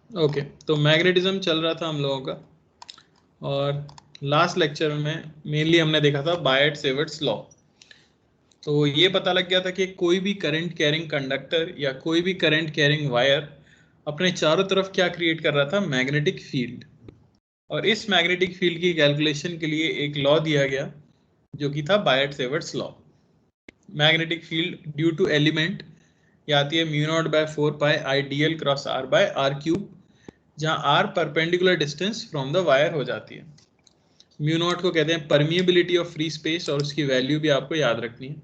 Okay, तो magnetism चल रहा था हम लोगों का, और लास्ट लेक्चर में मेनली हमने देखा था बायट-सेवर्ट्स लॉ। तो ये पता लग गया था कि कोई भी करंट कैरिंग कंडक्टर या कोई भी करंट कैरिंग वायर अपने चारों तरफ क्या क्रिएट कर रहा था, मैग्नेटिक फील्ड। और इस मैग्नेटिक फील्ड की कैलकुलेशन के लिए एक लॉ दिया गया जो कि था Biot Savart's law. Magnetic field due to element ये आती है mu not by 4 pi I D L cross R by R cube, जहां R perpendicular distance from the wire हो जाती है। म्यू नॉट को कहते हैं परमिएबिलिटी ऑफ फ्री स्पेस, और उसकी वैल्यू भी आपको याद रखनी है।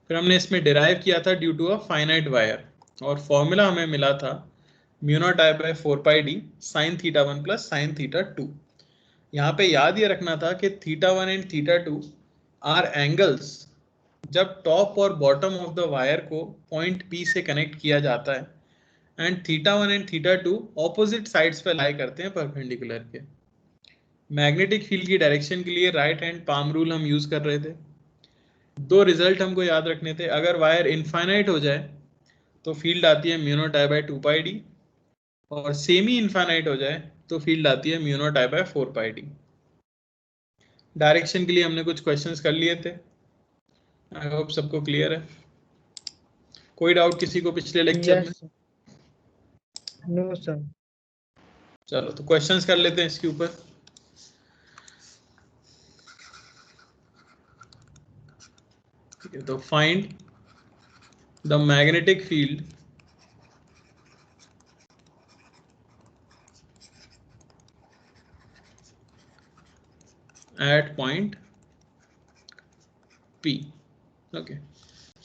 फिर हमने इसमें डिराइव किया था due to a finite wire, और फॉर्मूला हमें मिला था mu not I by 4 pi D sine theta 1 plus sine theta 2। यहाँ पे याद ये रखना था कि theta 1 and theta 2 are angles जब टॉप और बॉटम ऑफ द वायर को पॉइंट P से कनेक्ट किया जाता है, and theta 1 and theta 2 opposite sides पे लाई करते हैं परपेंडिकुलर के। मैग्नेटिक फील्ड की डायरेक्शन के लिए राइट हैंड पाम रूल हम यूज कर रहे थे। दो रिजल्ट हमको याद रखने थे, अगर वायर इनफाइनाइट हो जाए तो फील्ड आती है mu not I by 2 pi D, और सेमी इनफाइनाइट हो जाए तो फील्ड आती है mu not I by 4 pi D. Direction के लिए हमने कुछ क्वेश्चंस कर लिए थे, आई होप सबको क्लियर है। कोई डाउट किसी को पिछले लेक्चर में? Yes no sir. चलो तो क्वेश्चंस कर लेते हैं इसके ऊपर। ठीक है, तो find the magnetic field eight point P। Okay,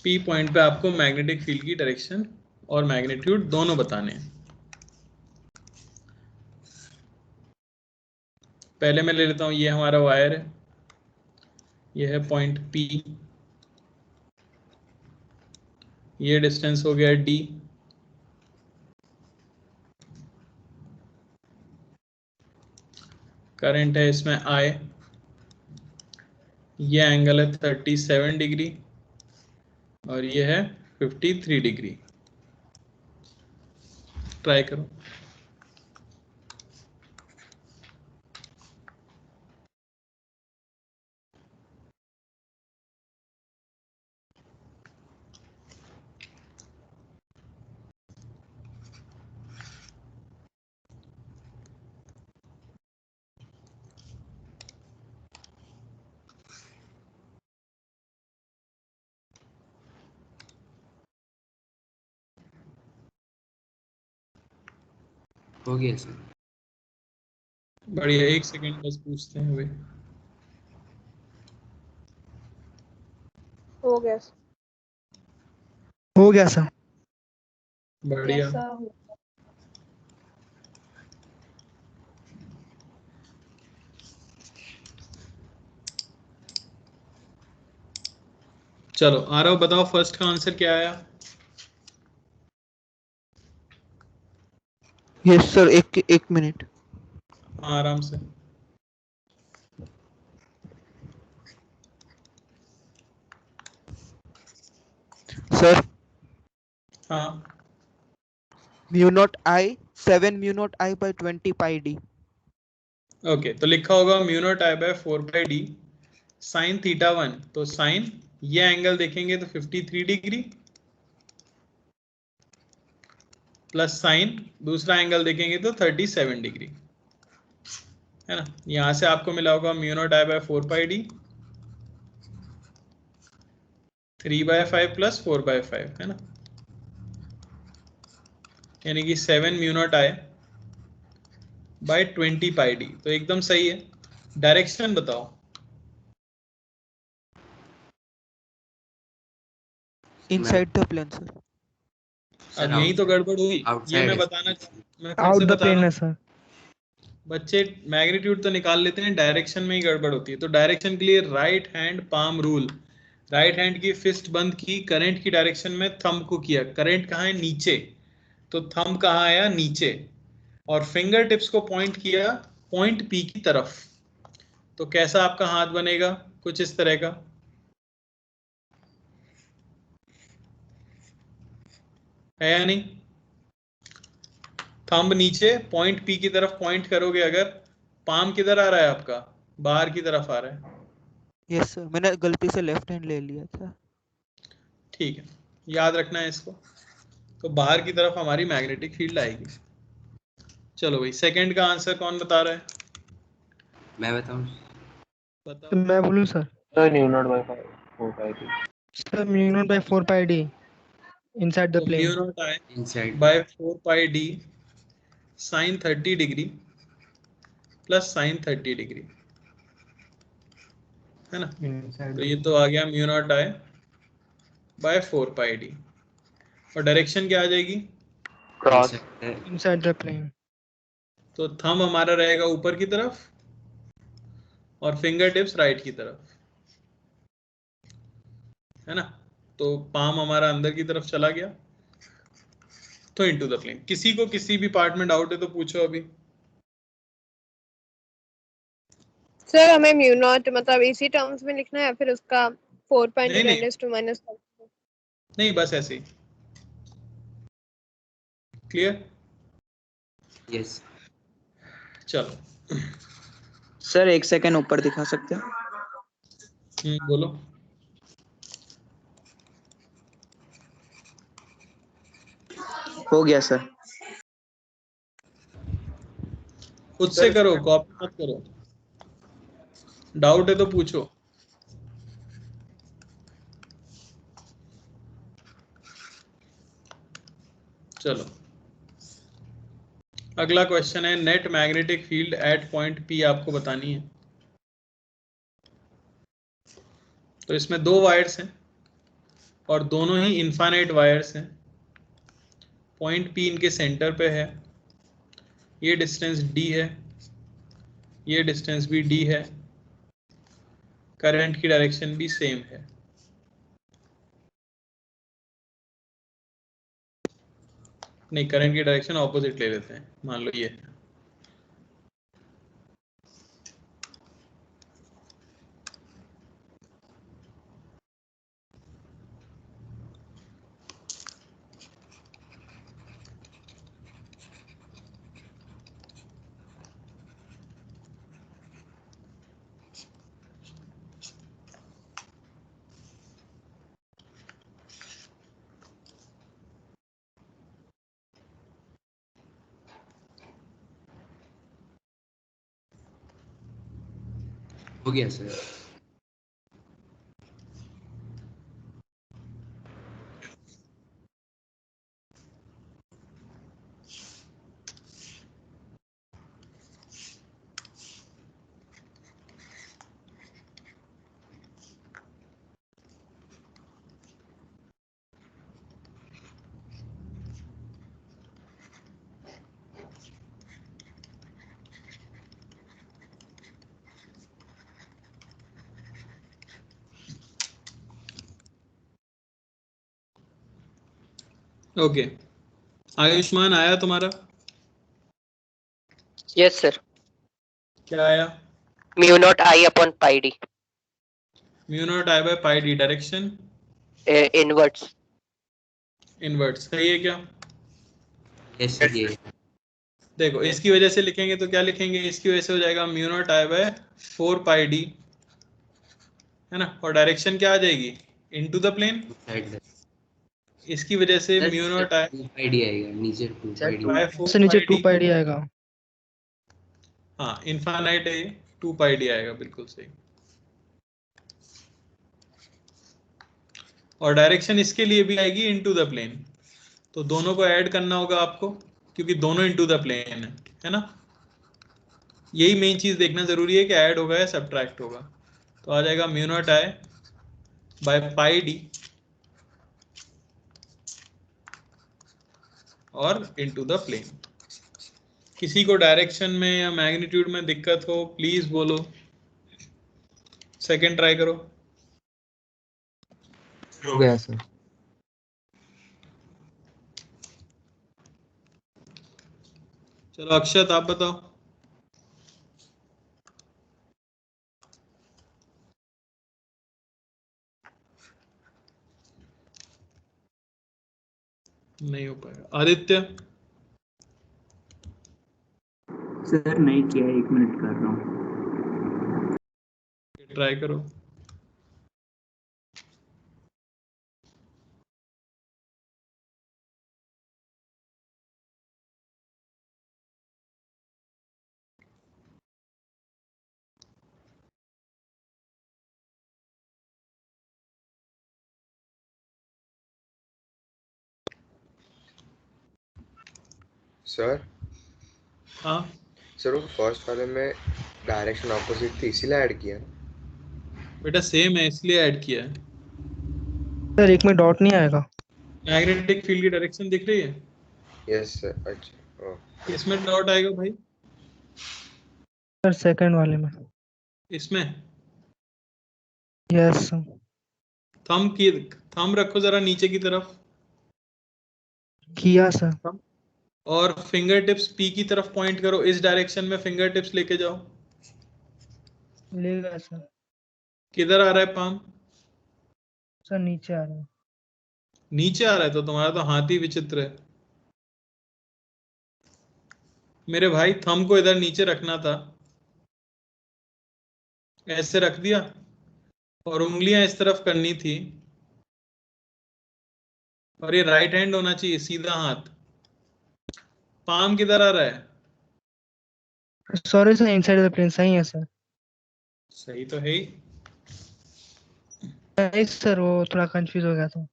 P point पे आपको मैग्नेटिक फील्ड की डायरेक्शन और मैग्नीट्यूड दोनों बताने हैं। पहले मैं ले लेता हूं, ये हमारा वायर है, ये है पॉइंट P, ये डिस्टेंस हो गया D, करंट है इसमें I, ये एंगल है 37 डिग्री और ये है 53 डिग्री। ट्राई करो। हो गया सर। बढ़िया, एक सेकंड बस पूछते हैं वे। हो गया सर। हो गया सर। बढ़िया। Yes sir. चलो आरव बताओ, फर्स्ट का आंसर क्या आया? यस सर, एक मिनट। हाँ, आराम से। सर हाँ, mu not I 7 mu not I by 20 pi D. Okay, तो लिखा होगा mu not I by 4 pi D sine theta 1, तो साइन ये एंगल देखेंगे तो 53 डिग्री, प्लस साइन दूसरा एंगल देखेंगे तो 37 डिग्री, है ना। यहां से आपको मिला होगा mu not I by 4 pi D 3/5 plus 4/5, है ना, यानी कि 7 mu not I by 20 pi D, तो एकदम सही है। डायरेक्शन बताओ। Inside the plane sir. अब यही तो गड़बड़ हुई, ये आउटसाइड मैं है बताना, मैं फिर आउट से द बता रहा प्लेन है हूँ। सर। बच्चे मैग्नीट्यूड तो निकाल लेते हैं, डायरेक्शन में ही गड़बड़ होती है। तो डायरेक्शन के लिए right hand palm rule, right hand की फिस्ट बंद की, करंट की डायरेक्शन में थंब को किया, करंट कहाँ है, नीचे, तो थंब कहाँ आया, नीचे, और फिंगर टिप्स को पॉइंट किया पॉइंट P की तरफ। तो कैसा आपका हाथ बनेगा, कुछ इस तरह का, है या नहीं? थंब नीचे पॉइंट पी की तरफ पॉइंट करोगे, अगर पाम किधर आ रहा है आपका, बाहर की तरफ आ रहा है। यस सर, मैंने गलती से लेफ्ट हैंड ले लिया था। ठीक है, याद रखना है इसको। तो बाहर की तरफ हमारी मैग्नेटिक फील्ड आएगी। चलो भाई, सेकंड का आंसर कौन बता रहा है? मैं बताऊं? बताओ। तो मैं बोलूँ sir? Sir mu not by 4 pi D. Sir mu not by 4 pi D inside the तो plane. Mu not I inside by 4 pi D sine 30 degree plus sine 30 degree, है ना। तो ये तो आ गया mu not I by 4 pi D, और direction क्या आ जाएगी? क्रॉस। Inside the plane. तो थंब हमारा रहेगा ऊपर की तरफ और फिंगर टिप्स राइट की तरफ, है ना। तो पाम हमारा अंदर की तरफ चला गया, तो इनटू द प्लेन। किसी को किसी भी पार्ट में डाउट है तो पूछो अभी। सर हमें म्यू नॉट मतलब इसी टर्म्स में लिखना है या फिर उसका 4 पाई नहीं नहीं 10 to minus? नहीं, बस ऐसे ही। क्लियर? यस। चलो। सर 1 सेकंड ऊपर दिखा सकते हैं? बोलो। हो गया सर। खुद से करो, कॉपी मत करो। डाउट है तो पूछो। चलो, अगला क्वेश्चन है, net magnetic field eight point P आपको बतानी है। तो इसमें 2 वायर्स हैं और दोनों ही इनफाइनाइट वायर्स हैं। पॉइंट पी इनके सेंटर पे है, ये डिस्टेंस डी है, ये डिस्टेंस भी डी है, करंट की डायरेक्शन भी सेम है। नहीं, करंट की डायरेक्शन ऑपोजिट ले लेते हैं, मान लो ये है। हो गया सर। ओके, आयुष्मान आया तुम्हारा? Yes sir. क्या आया? Mu naught I upon pi D. Mu naught I by pi D, direction inverts. Inverts, सही है क्या? Yes sir. ये देखो, इसकी वजह से लिखेंगे तो क्या लिखेंगे, इसकी वजह से हो जाएगा mu naught I by 4 pi D, है ना। और डायरेक्शन क्या आ जाएगी? Into the plane. इनसाइड इसकी वजह से mu not I 2 pi D आएगा, नीचे 2 पाई डी। बाय 4 से नीचे पाई 2 डी। पाई डी आएगा। हाँ, इनफाइनाइट है ये, 2 पाई डी आएगा, बिल्कुल सही। और डायरेक्शन इसके लिए भी आएगी इनटू द प्लेन। तो दोनों को ऐड करना होगा आपको, क्योंकि दोनों इनटू द प्लेन है ना। यही मेन चीज देखना जरूरी है कि ऐड होगा या सब्ट्रैक्ट होगा। तो आ जाएगा mu naught I by pi D और इनटू द प्लेन। किसी को डायरेक्शन में या मैग्नीट्यूड में दिक्कत हो प्लीज बोलो, सेकंड ट्राई करो। हो गया सर। चलो अक्षत, आप बताओ। नहीं हो पाएगा। आदित्य? सर नहीं किया, 1 मिनट कर रहा हूँ। ट्राई करो। सर हाँ सर वो फर्स्ट वाले में डायरेक्शन ऑपोजिट थी इसीलिए ऐड किया। बेटा सेम है इसलिए ऐड किया है। सर एक में डॉट नहीं आएगा। मैग्नेटिक फील्ड की डायरेक्शन दिख रही है? Yes sir. अच्छा ओह इसमें डॉट आएगा भाई? सर सेकंड वाले में। इसमें यस सर। थंब रखो जरा नीचे की तरफ किया सर। और फिंगर टिप्स पी की तरफ पॉइंट करो। इस डायरेक्शन में फिंगर टिप्स लेके जाओ। लेगा सर। किधर आ रहा है पाम? सर नीचे आ रहा है। नीचे आ रहा है तो तुम्हारा तो हाथ ही विचित्र है मेरे भाई। थंब को इधर नीचे रखना था, ऐसे रख दिया और उंगलियां इस तरफ करनी थी और ये राइट हैंड होना चाहिए, सीधा हाथ। पाम किधर आ रहा है? Sorry sir, inside the plane सही है सर। सही तो है ही। नहीं सर, वो थोड़ा कंफ्यूज हो गया था।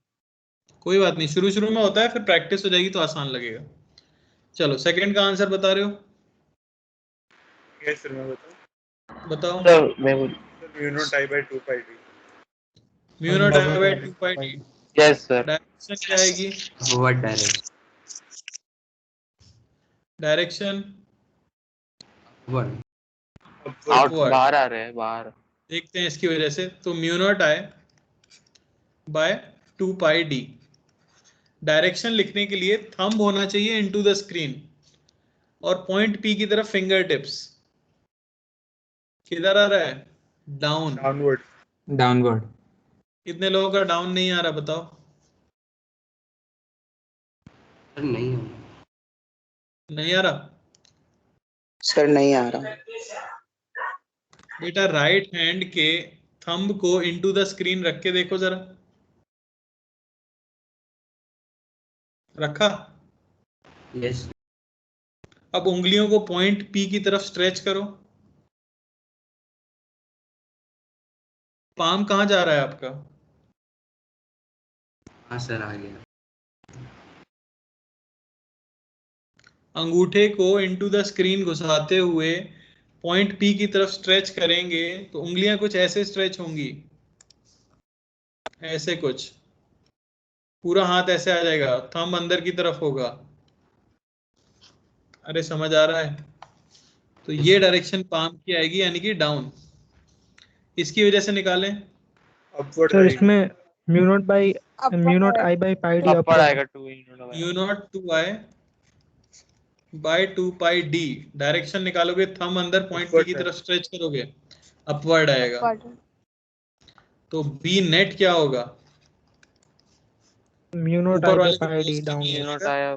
कोई बात नहीं, शुरू शुरू में होता है, फिर प्रैक्टिस हो जाएगी तो आसान लगेगा। चलो सेकंड का आंसर बता रहे हो? यस सर मैं बताऊं? बताओ। सर मैं बोल mu naught I by 2 pi D. Mu naught I by 2 pi D. Yes sir. Direction क्या आएगी? Upward direction. Direction upward. Out upward. बाहर आ रहे हैं बाहर। देखते हैं इसकी वजह से। तो mu not I by 2 pi D. Direction लिखने के लिए थंब होना चाहिए इनटू द स्क्रीन और पॉइंट पी की तरफ फिंगर टिप्स। किधर आ रहा है? डाउन। डाउनवर्ड। डाउनवर्ड। कितने लोगों का डाउन नहीं आ रहा बताओ? सर नहीं है। नहीं आ रहा? सर नहीं आ रहा। बेटा राइट हैंड के थंब को इनटू द स्क्रीन रख के देखो जरा। रखा? यस। अब उंगलियों को पॉइंट पी की तरफ स्ट्रेच करो। पाम कहां जा रहा है आपका? हाँ सर आ गया। अंगूठे को इनटू द स्क्रीन घुसाते हुए पॉइंट पी की तरफ स्ट्रेच करेंगे तो उंगलियां कुछ ऐसे स्ट्रेच होंगी, ऐसे कुछ। पूरा हाथ ऐसे आ जाएगा, थंब अंदर की तरफ होगा। अरे समझ आ रहा है? तो Yes, ये sir. डायरेक्शन पाम की आएगी, यानी कि डाउन। इसकी वजह से निकालें। अपवर्ड सर आएगी। इसमें mu not I by pi D upper upward. आएगा 2 mu not 2 I by 2 pi D. Direction निकालोगे, थंब अंदर पॉइंट पी की तरफ स्ट्रेच करोगे, अपवर्ड आएगा। तो बी नेट क्या होगा? म्यू नॉट ऊपर आई बाई वाले को pi D cross down. Mu not करना आया।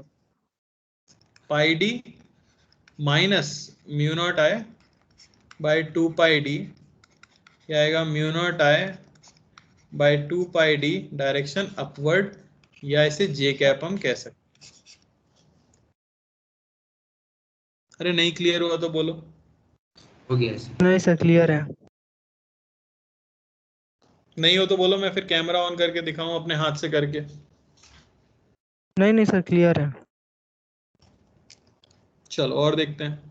Pi D minus mu not I by 2 pi D. क्या आएगा? Mu not I by 2 pi D, direction upward, या इसे जे कैप हम कह सकते। अरे नहीं क्लियर हुआ तो बोलो। हो गया सर। नहीं सर, क्लियर है। नहीं हो तो बोलो, मैं फिर कैमरा ऑन करके दिखाऊं अपने हाथ से करके। नहीं नहीं सर, क्लियर है। चलो और देखते हैं।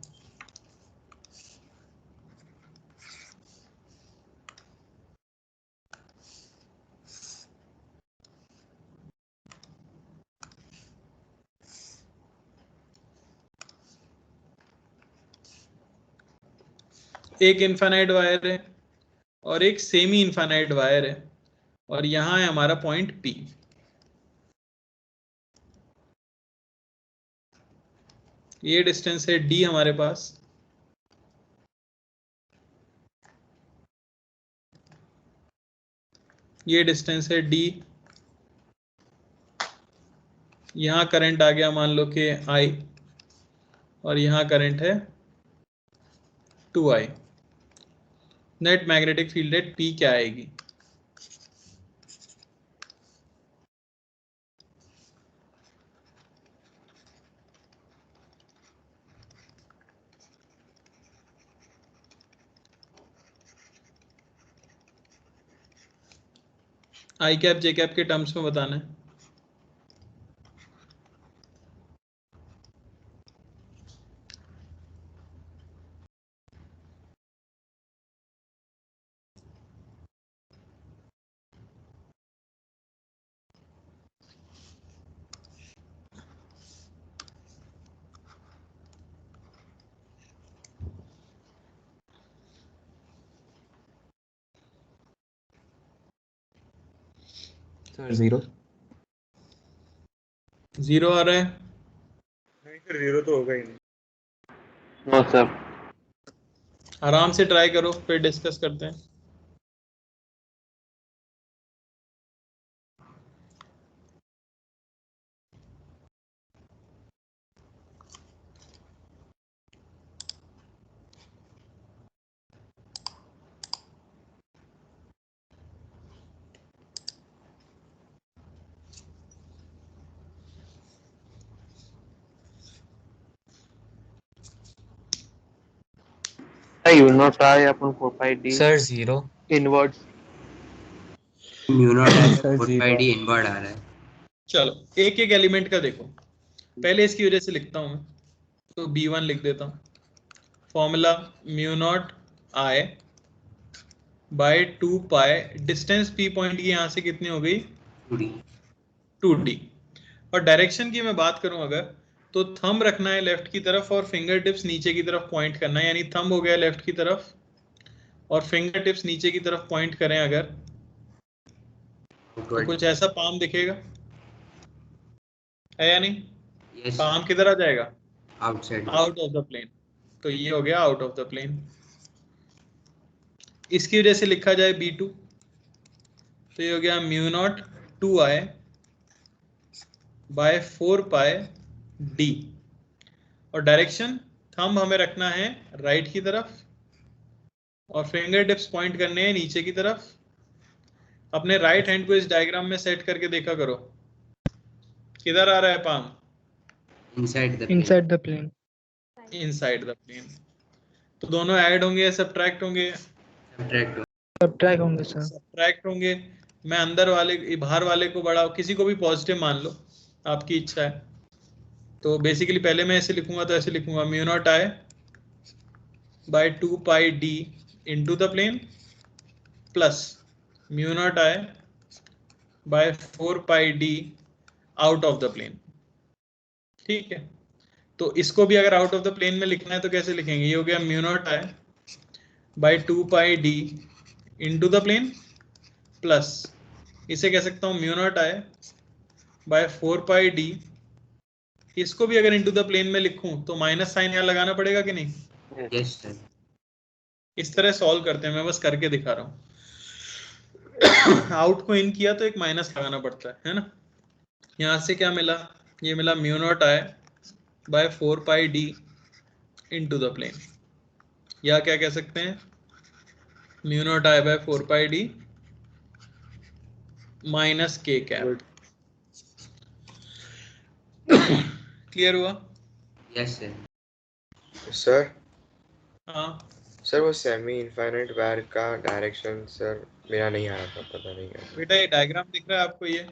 एक इनफाइनाइट वायर है और एक सेमी इनफाइनाइट वायर है और यहां है हमारा पॉइंट पी। ये डिस्टेंस है डी हमारे पास। ये डिस्टेंस है डी। यहां करंट आ गया मान लो कि आई और यहां करंट है 2i, net magnetic field eight P क्या आएगी? आई कैप जे कैप के टर्म्स में बताना है। सर 0. 0 आ रहा है। नहीं फिर 0 तो होगा ही नहीं। No sir. आराम से ट्राई करो, फिर डिस्कस करते हैं। You will not try upon 4 pi d सर 0. inwards. Mu not I Sir, 4 zero. Pi D inward आ रहा है। चलो एक एक एलिमेंट का देखो, पहले इसकी वजह से लिखता हूं मैं, तो B1 लिख देता हूं। Formula mu naught I by 2 pi, distance P point की यहां से कितनी हो गई? 2d। और डायरेक्शन की मैं बात करूं अगर, तो थंब रखना है लेफ्ट की तरफ और फिंगर टिप्स नीचे की तरफ पॉइंट करना है, यानी थंब हो गया लेफ्ट की तरफ और फिंगर टिप्स नीचे की तरफ पॉइंट करें अगर, तो कुछ ऐसा पाम दिखेगा, है या नहीं? यस पाम किधर आ जाएगा? Outside out of the plane. तो ये हो गया आउट ऑफ द प्लेन। इसकी वजह से लिखा जाए B2, तो ये हो गया mu not 2i bye 4 pi d। और डायरेक्शन थंब हमें रखना है राइट की तरफ और फिंगर टिप्स पॉइंट करने हैं नीचे की तरफ। अपने राइट हैंड को इस डायग्राम में सेट करके देखा करो, किधर आ रहा है palm? Inside the plane. Inside the plane. तो दोनों ऐड होंगे या सब्ट्रैक्ट होंगे? सब्ट्रैक्ट होंगे सर। सब्ट्रैक्ट होंगे। मैं अंदर वाले बाहर वाले को बड़ा, किसी को भी पॉजिटिव मान लो, आपकी इच्छा है। तो बेसिकली पहले मैं ऐसे लिखूंगा, तो ऐसे लिखूंगा mu not I by 2 pi d into the plane plus mu not I by 4 pi d out of the plane. ठीक है, तो इसको भी अगर आउट ऑफ द प्लेन में लिखना है तो कैसे लिखेंगे? ये हो गया mu not I by 2 pi d into the plane plus, इसे कह सकता हूं mu not I by 4 pi d। इसको भी अगर इनटू द प्लेन में लिखूं तो माइनस साइन यहां लगाना पड़ेगा कि नहीं? Yes sir. इस तरह सॉल्व करते हैं, मैं बस करके दिखा रहा हूं। आउट को इन किया तो एक माइनस लगाना पड़ता है ना। यहां से क्या मिला? ये मिला mu not I by 4 pi d into the plane, या क्या कह सकते हैं? Mu not I by 4 pi d minus k cap. Clear हुआ? Yes sir. सर हाँ सर वो सेमी इनफाइनाइट वायर का डायरेक्शन सर मेरा नहीं आ रहा था, पता नहीं क्या। बेटा ये डायग्राम दिख रहा है आपको? ये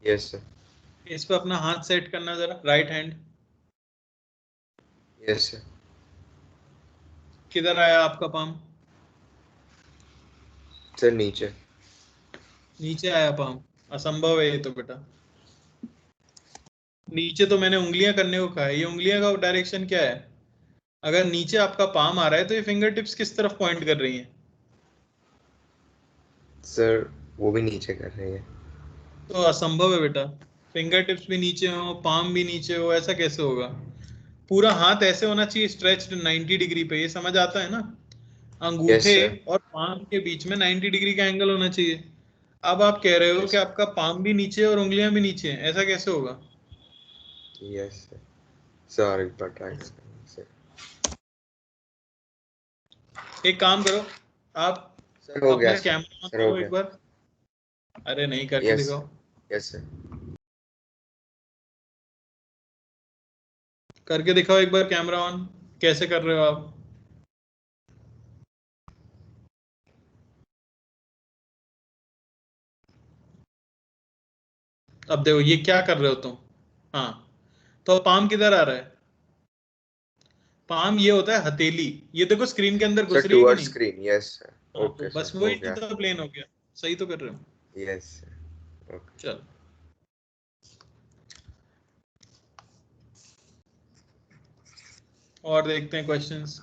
यस सर। इस पे अपना हाथ सेट करना जरा, राइट हैंड। Yes sir. किधर आया आपका पाम? सर नीचे। नीचे आया पाम? असंभव है ये तो बेटा। नीचे तो मैंने उंगलियां करने को कहा है, ये उंगलियां का डायरेक्शन क्या है? अगर नीचे आपका पाम आ रहा है तो ये फिंगर टिप्स किस तरफ पॉइंट कर रही हैं? सर वो भी नीचे कर रही है। तो असंभव है बेटा, फिंगर टिप्स भी नीचे हो, पाम भी नीचे हो, ऐसा कैसे होगा? पूरा हाथ ऐसे होना चाहिए, स्ट्रेच्ड 90 डिग्री पे, ये समझ आता है ना? अंगूठे और पाम के बीच में 90 डिग्री का एंगल होना चाहिए। अब आप कह रहे हो कि आपका पाम भी नीचे और उंगलियां भी नीचे हैं, ऐसा कैसे होगा? Yes sir. सर एक बार ट्राई करते हैं सर। एक काम करो, आप सर हो गया अपना कैमरा ऑन सर, हो करो एक गया। बार। अरे नहीं, करके यस दिखाओ। Yes sir. करके दिखाओ एक बार कैमरा ऑन, कैसे कर रहे हो आप? अब देखो ये क्या कर रहे हो तुम। हाँ, तो पाम किधर आ रहा है? पाम ये होता है हथेली, ये देखो स्क्रीन के अंदर घुस सर रही है कि टुवर्ड्स नहीं? Screen, yes sir. हाँ, तो ओके बस सर, हो वही गया। तो प्लेन हो गया। सही तो कर रहे हो। Yes sir, okay. चल, और देखते हैं क्वेश्चंस।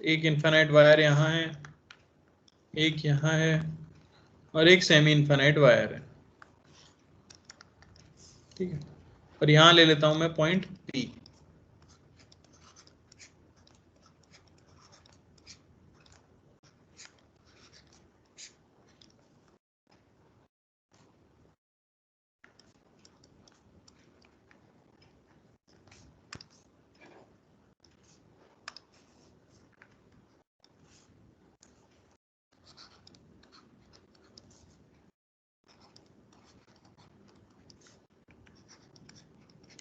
एक इनफाइनाइट वायर यहाँ है, एक यहाँ है, और एक सेमी इनफाइनाइट वायर है। ठीक है, और यहाँ ले लेता हूं मैं पॉइंट P।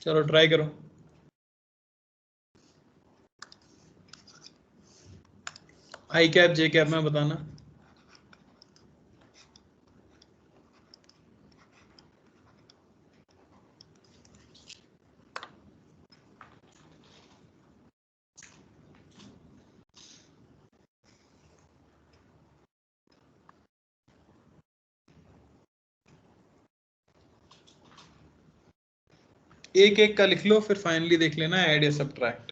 चलो ट्राई करो। आई कैप जे कैप में बताना। एक एक का लिख लो, फिर फाइनली देख लेना ऐड या सब्ट्रैक्ट।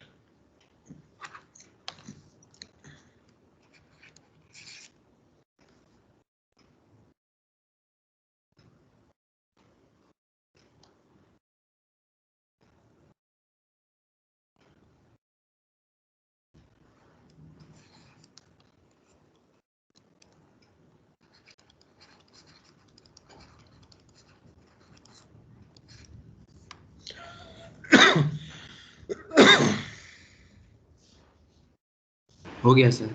हो गया सर।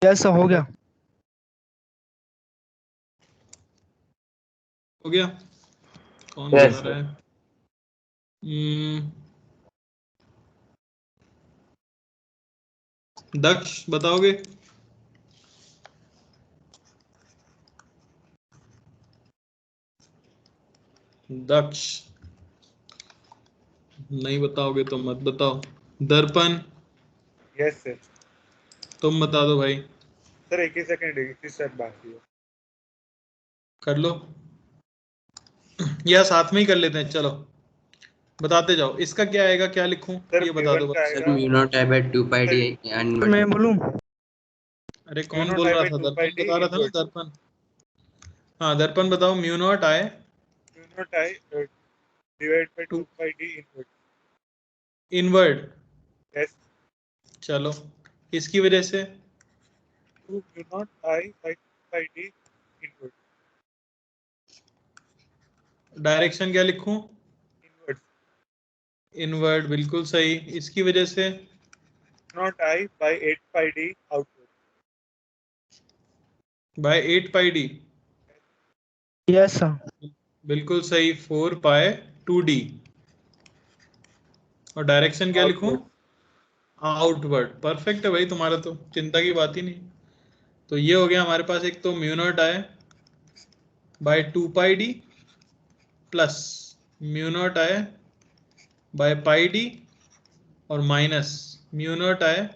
यस सर, हो गया। हो गया? कौन Yes, बता sir. रहा है? दक्ष बताओगे? दक्ष नहीं बताओगे तो मत बताओ। दर्पण यस सर। तुम बता दो भाई। सर एक ही सेकंड, एक ही स्टेप बाकी है। कर लो, या साथ में ही कर लेते हैं। चलो बताते जाओ। इसका क्या आएगा, क्या लिखूं सर ये बता म्यू1 दो का भाई। सर आएगा। Mu not I by 2 pi D and मैं बोलूं? अरे म्यू कौन नॉट बोल आई रहा बाय था? 2 पाई दर्पण डी बता रहा था ना, इनवर्ट। दर्पण। हाँ दर्पण बताओ। Mu naught I mu not I divide by 2 two pi D invert. Inward. Yes. चलो, इसकी वजह से 2 mu not I by 2 pi D invert. Direction क्या लिखूं? इनवर्ट। इनवर्ड, बिल्कुल सही। इसकी वजह से naught I by 8 pi D outward. By 8 pi D, yes sir. बिल्कुल सही। 4 पाई 2d। और डायरेक्शन क्या लिखूं? आउटवर्ड। आउटवर्ड। परफेक्ट है भाई, तुम्हारा तो चिंता की बात ही नहीं। तो ये हो गया हमारे पास। एक तो mu naught I by 2 pi D plus mu naught I by pi D, और minus mu naught I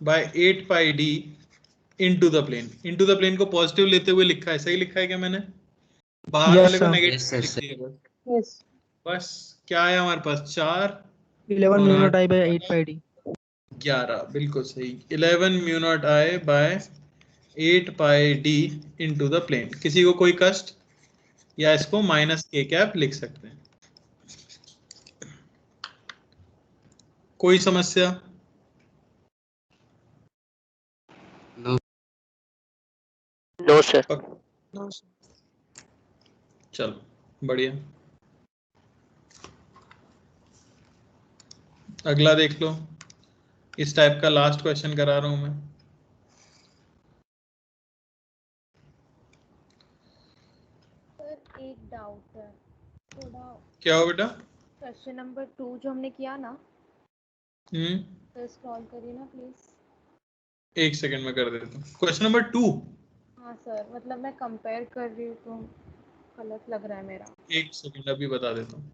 by 8 pi D into the plane. Into the plane को पॉजिटिव लेते हुए लिखा है। सही लिखा है क्या मैंने? बाहर यस वाले को सर। नेगेटिव यस सर लिख सर। दिया बस। यस। बस क्या है हमारे पास? 4 11 और mu 8 naught I by 8 pi D. 11, बिल्कुल सही। 11 mu naught I by 8 pi D into the plane. किसी को कोई कष्ट, या इसको माइनस के कैप लिख सकते हैं। कोई समस्या? No no sir. चलो बढ़िया। अगला देख लो। इस टाइप का लास्ट क्वेश्चन करा रहा हूं मैं। सर एक डाउट है थोड़ा। क्या हो बेटा? क्वेश्चन नंबर 2 जो हमने किया ना, तो सॉल्व करिए ना प्लीज। एक सेकंड में कर देता हूँ। Question number 2। हाँ सर, मतलब मैं कंपेयर कर रही हूँ तो गलत लग रहा है मेरा। एक सेकंड अभी बता देता हूँ।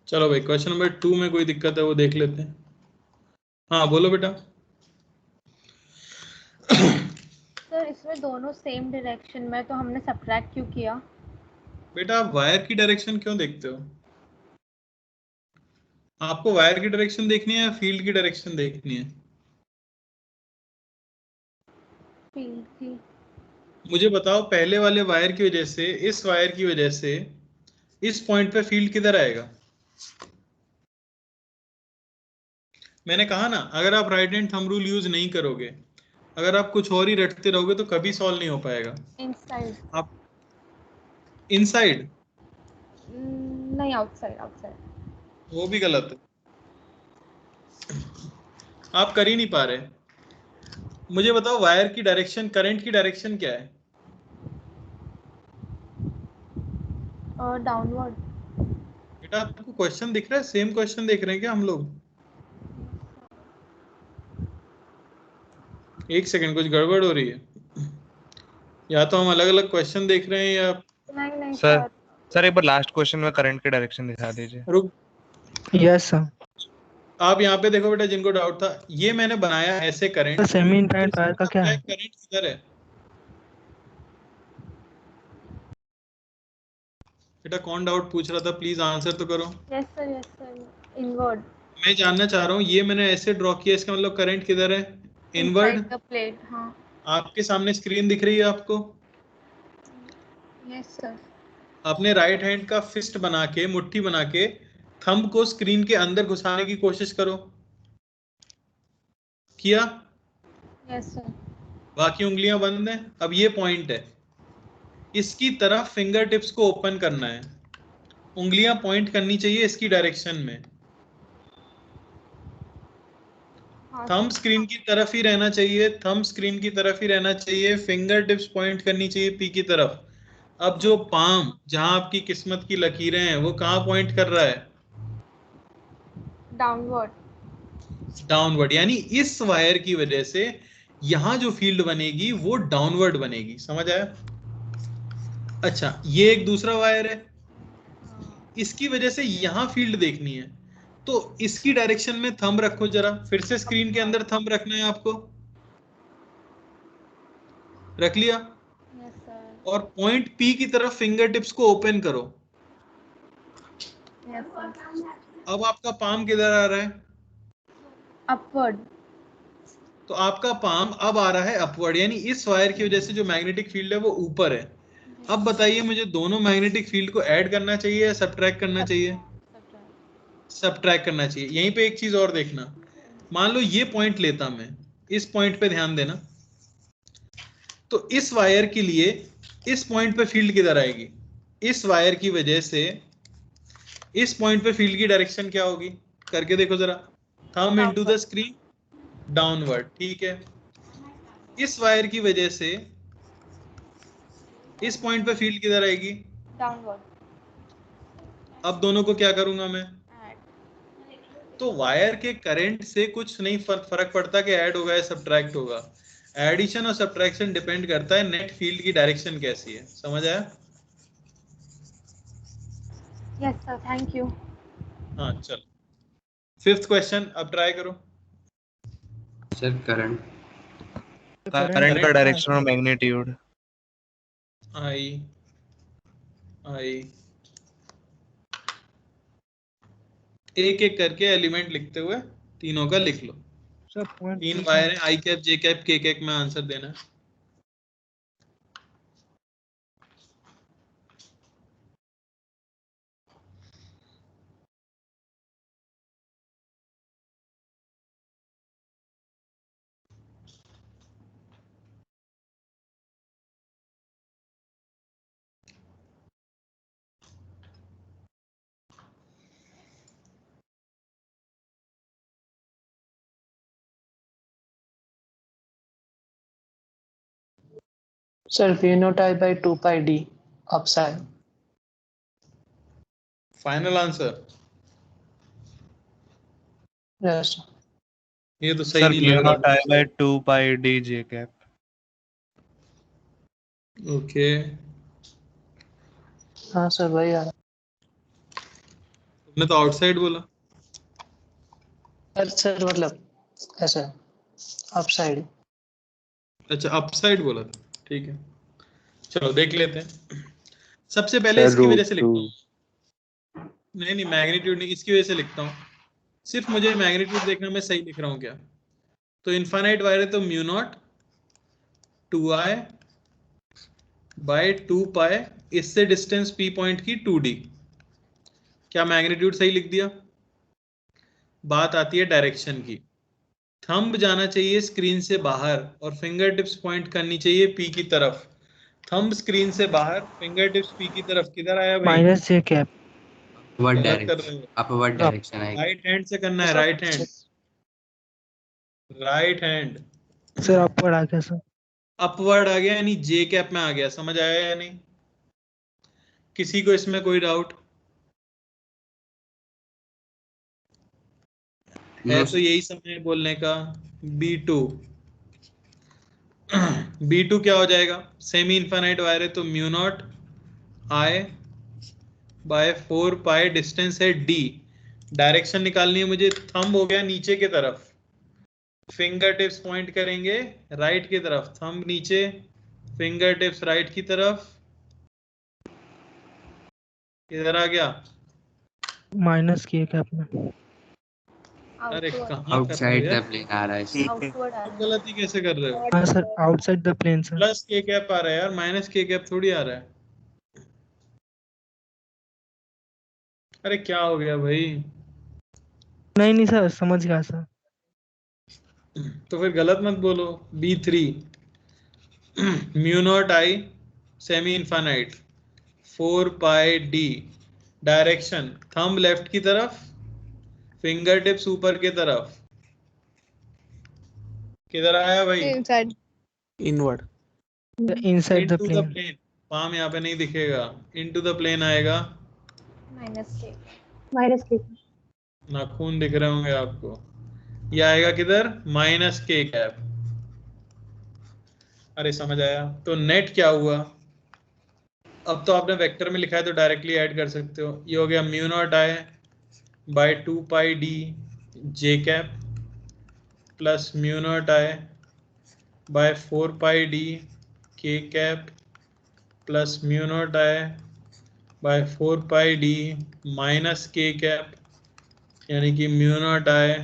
चलो भाई, क्वेश्चन नंबर 2 में कोई दिक्कत है वो देख लेते हैं। हाँ बोलो बेटा। सर इसमें दोनों सेम डायरेक्शन में, तो हमने सब्ट्रैक्ट क्यों किया? बेटा आप वायर की डायरेक्शन क्यों देखते हो? आपको वायर की डायरेक्शन देखनी है या फील्ड की डायरेक्शन देखनी है? फील्ड की। मुझे बताओ, पहले वाले वायर की वजह से, इस वायर की वजह से इस पॉइंट पे फील्ड किधर आएगा? मैंने कहा ना, अगर आप right hand thumb rule use नहीं करोगे, अगर आप कुछ और ही रटते रहोगे तो कभी सॉल्व नहीं हो पाएगा। इनसाइड। आप इनसाइड? नहीं, आउटसाइड। आउटसाइड। वो भी गलत है, आप कर ही नहीं पा रहे। मुझे बताओ, वायर की डायरेक्शन, करंट की डायरेक्शन क्या है? डाउनवर्ड। बेटा आपको क्वेश्चन दिख रहा है? सेम क्वेश्चन देख रहे हैं क्या हम लोग? एक सेकंड, कुछ गड़बड़ हो रही है। या तो हम अलग अलग क्वेश्चन देख रहे हैं या नहीं सर सर एक बार लास्ट क्वेश्चन में करंट की डायरेक्शन दिखा दीजिए। रुक। Yes sir. आप यहाँ पे देखो बेटा, जिनको डाउट था, ये मैंने बनाया ऐसे करंट। सेमी इनफाइनाइट वायर का क्या है? करंट किधर है बेटा? कौन डाउट पूछ रहा था? प्लीज आंसर तो करो। Yes sir, yes sir. Inward. मैं जानना चाह रहा हूँ, ये मैंने ऐसे ड्रॉ किया, इसका मतलब करंट किधर है? इनवर्ड। Inside the plate. हाँ। आपके सामने स्क्रीन दिख रही है आपको? Yes sir. आपने राइट हैंड का फिस्ट बना के, मुट्ठी बना के, थंब को स्क्रीन के अंदर घुसाने की कोशिश करो। किया? Yes sir. बाकी उंगलियां बंद हैं। अब ये पॉइंट है, इसकी तरफ फिंगर टिप्स को ओपन करना है। उंगलियां पॉइंट करनी चाहिए इसकी डायरेक्शन में। थंब स्क्रीन की तरफ ही रहना चाहिए, थंब स्क्रीन की तरफ ही रहना चाहिए। फिंगर टिप्स पॉइंट करनी चाहिए पी की तरफ। अब जो पाम, जहां आपकी किस्मत की लकीरें हैं, वो कहां पॉइंट कर रहा है? डाउनवर्ड। डाउनवर्ड। यानी इस वायर की वजह से यहां जो फील्ड बनेगी वो डाउनवर्ड बनेगी। समझ आया? अच्छा, ये एक दूसरा वायर है, इसकी वजह से यहां फील्ड देखनी है, तो इसकी डायरेक्शन में थंब रखो जरा। फिर से स्क्रीन के अंदर थंब रखना है आपको। रख लिया? Yes sir. और पॉइंट पी की तरफ फिंगर टिप्स को ओपन करो। Yes sir. अब आपका पाम किधर आ रहा है? अपवर्ड। तो आपका पाम अब आ रहा है अपवर्ड, यानी इस वायर की वजह से जो मैग्नेटिक फील्ड है वो ऊपर है। अब बताइए, मुझे दोनों मैग्नेटिक फील्ड को ऐड करना चाहिए या सब्ट्रैक्ट करना चाहिए? सब्ट्रैक्ट करना चाहिए। यहीं पे एक चीज और देखना, मान लो ये पॉइंट लेता मैं, इस पॉइंट पे ध्यान देना, तो इस वायर के लिए इस पॉइंट पे फील्ड किधर आएगी? इस वायर की वजह से इस पॉइंट पे फील्ड की डायरेक्शन क्या होगी? करके देखो जरा। Thumb into the screen, downward. ठीक है। इस वायर की वजह से इस पॉइंट पे फील्ड किधर आएगी? डाउनवर्ड। अब दोनों को क्या करूंगा मैं? तो वायर के करंट से कुछ नहीं फर्क पड़ता कि ऐड होगा या सब्ट्रैक्ट होगा। एडिशन और सब्ट्रैक्शन डिपेंड करता है नेट फील्ड की डायरेक्शन कैसी है, समझ आया? Yes sir, thank you. हाँ चल, 5th क्वेश्चन अब ट्राई करो। सर करंट करंट का डायरेक्शन और मैग्नीट्यूड। आई एक एक करके एलिमेंट लिखते हुए तीनों का लिख लो। सर 3 वायर है, आई कैप, जे कैप, के कैप में आंसर देना है। Sir, V naught I by 2 pi d upside. Final answer? Yes. ये तो सही सर नहीं म्यू लग रहा। Naught I by 2 pi D J cap. Okay, हाँ सर वही आ रहा। तुमने तो आउटसाइड बोला। सर मतलब ऐसा अपसाइड। अच्छा, अपसाइड बोला था, ठीक है। चलो देख लेते हैं। सबसे पहले सर, इसकी वजह से root लिखता हूँ। नहीं मैग्नीट्यूड नहीं, इसकी वजह से लिखता हूँ। सिर्फ मुझे मैग्नीट्यूड देखना मैं सही लिख रहा हूँ क्या। तो इनफाइनाइट वायर है तो म्यू नॉट 2i बाय 2 पाई, इससे डिस्टेंस p पॉइंट की 2d। क्या मैग्नीट्यूड सही लिख दिया? बात आती है डायरेक्शन की। थंब जाना चाहिए स्क्रीन से बाहर और फिंगर टिप्स पॉइंट करनी चाहिए p की तरफ। थंब स्क्रीन से बाहर, फिंगर टिप्स p की तरफ। किधर आया भाई? माइनस जे कैप। अपवर्ड गलत कर रहे डायरेक्शन, हो। अपवर्ड डायरेक्शन आएगी। राइट हैंड से करना है, right hand, right hand. Sir upward आ गया सर। अपवर्ड आ गया यानी जे कैप में आ गया, समझ आया या नहीं? किसी को इसमें कोई डाउट है? तो यही समय है बोलने का। B2 B2 क्या हो जाएगा? सेमी इनफाइनाइट वायर है तो mu not I by 4 pi, distance है d। डायरेक्शन निकालनी है मुझे। थंब हो गया नीचे की तरफ, फिंगर टिप्स पॉइंट करेंगे राइट की तरफ। थंब नीचे, फिंगर टिप्स राइट की तरफ। इधर आ गया माइनस के कैप में। अरे कहाँ कर रहे हो आउटसाइड द यार? प्लेन आ रहा है सर। आउटवर्ड आ रहा है। गलती कैसे कर रहे हो? हाँ sir, outside the plane sir. Plus K cap आ रहा है यार, माइनस के कैप थोड़ी आ रहा है। अरे क्या हो गया भाई? नहीं सर, समझ गया सर। तो फिर गलत मत बोलो। B3 mu not I semi infinite 4 pi d। Direction thumb left की तरफ, फिंगर टिप्स ऊपर की तरफ। किधर आया भाई? Inside, inward, inside the into the plane. Plane. Palm यहाँ पे नहीं दिखेगा, इनटू द प्लेन आएगा। Minus K. नाखून दिख रहे होंगे आपको। ये आएगा किधर? Minus K cap. अरे समझ आया। तो नेट क्या हुआ? अब तो आपने वेक्टर में लिखा है तो डायरेक्टली ऐड कर सकते हो। ये हो गया mu not I by 2 pi d J cap plus mu not I by 4 pi d K cap plus mu not I by 4 pi d minus K cap, यानी कि mu not I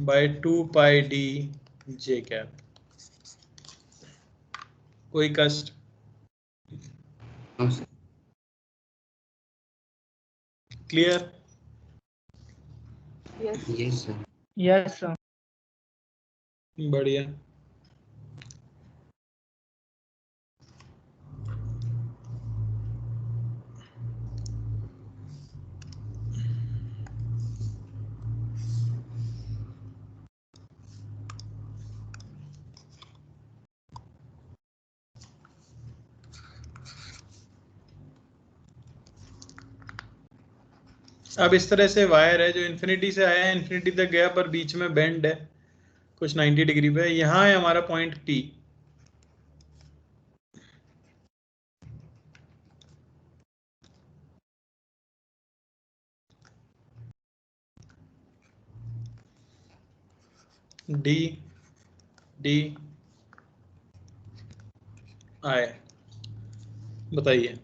by 2 pi d J cap. कोई कष्ट? No sir. Clear? Yes sir. Yes sir. बढ़िया। अब इस तरह से wire है जो इन्फिनिटी से आया है, इन्फिनिटी तक गया पर बीच में बेंड है, कुछ 90 डिग्री पे। यहाँ है हमारा पॉइंट P। D I बताइए।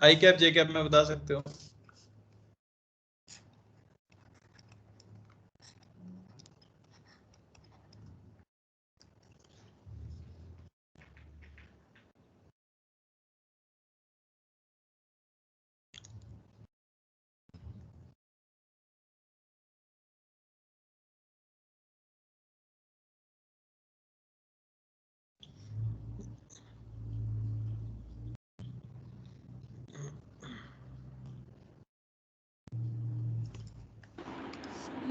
आई कैप जे कैप में बता सकते हो।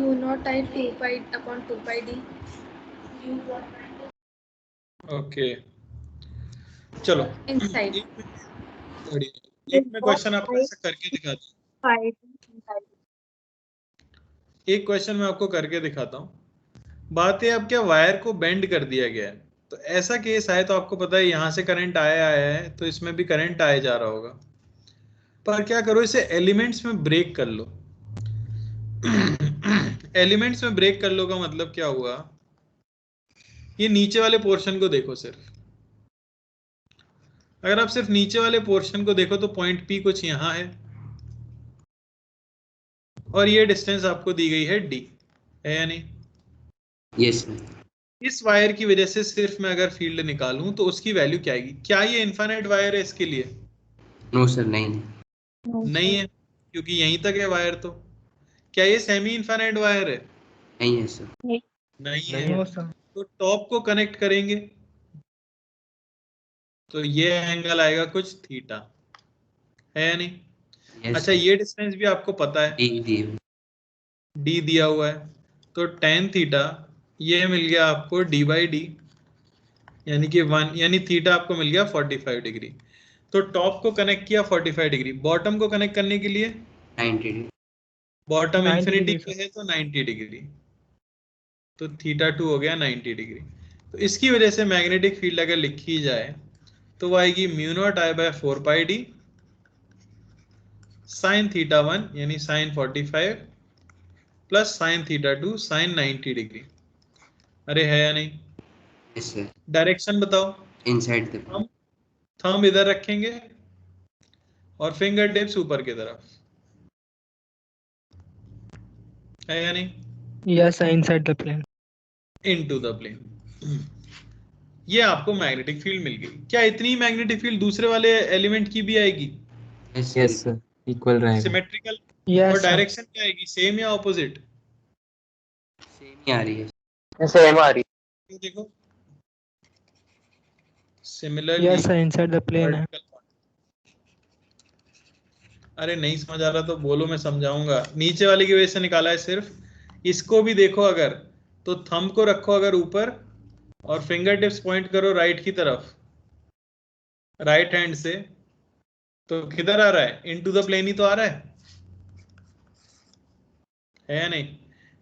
U naught I 2 pi upon 2 pi d. Okay चलो Inside. एक मैं क्वेश्चन आपको ऐसा करके दिखाता हूँ। एक क्वेश्चन मैं आपको करके दिखाता हूँ। बात है अब क्या वायर को बेंड कर दिया गया है, तो ऐसा केस आए तो आपको पता है यहाँ से करंट आया है तो इसमें भी करंट आया जा रहा होगा। पर क्या करो, इसे एलिमेंट्स में ब्रेक कर लो। एलिमेंट्स में ब्रेक कर लो का मतलब क्या हुआ, ये नीचे वाले पोर्शन को देखो सिर्फ। अगर आप सिर्फ नीचे वाले पोर्शन को देखो तो पॉइंट P कुछ यहां है और ये डिस्टेंस आपको दी गई है D, है या नहीं? Yes sir. इस वायर की वजह से सिर्फ मैं अगर फील्ड निकालूं तो उसकी वैल्यू क्या आएगी? क्या ये इनफाइनाइट वायर है इसके लिए? नो सर, नहीं नहीं है, क्योंकि यहीं तक है वायर। तो क्या ये सेमी इनफाइनाइट वायर है? नहीं है सर। नहीं है। तो टॉप को कनेक्ट करेंगे तो ये एंगल आएगा कुछ थीटा, है या नहीं? Yes, अच्छा, ये डिस्टेंस भी आपको पता है, D दिया हुआ है, तो tan थीटा ये मिल गया आपको D बाई डी, यानी कि 1, यानी थीटा आपको मिल गया 45 डिग्री। तो टॉप को कनेक्ट किया 45 डिग्री, बॉटम को कनेक्ट करने के लिए 90 डिग्री। बॉटम इंफिनिटी पे है तो 90 डिग्री, तो थीटा 2 हो गया 90 डिग्री। तो इसकी वजह से मैग्नेटिक फील्ड अगर लिखी जाए तो वो आएगी mu naught I by 4 pi D sine theta 1 यानी sine 45 plus sine theta 2 sine 90 degree. अरे है या नहीं? Yes sir. डायरेक्शन बताओ। इनसाइड द थंब इधर रखेंगे और फिंगर टिप्स ऊपर की तरफ, है या नहीं? Yes, inside the plane. Into the plane. ये आपको मैग्नेटिक फील्ड मिल गई। क्या इतनी मैग्नेटिक फील्ड दूसरे वाले एलिमेंट की भी आएगी? यस सर, इक्वल रहेगा। सिमेट्रिकल। Yes, और डायरेक्शन क्या आएगी, सेम या ऑपोजिट? सेम ही आ रही है। सेम आ रही ये देखो similarly. yes, sir, inside the plane है। अरे नहीं समझ आ रहा तो बोलो, मैं समझाऊंगा। नीचे वाली की वजह से निकाला है सिर्फ, इसको भी देखो अगर, तो थंब को रखो अगर ऊपर और फिंगर टिप्स पॉइंट करो राइट की तरफ, राइट हैंड से, तो किधर आ रहा है? इनटू द प्लेन ही तो आ रहा है या नहीं?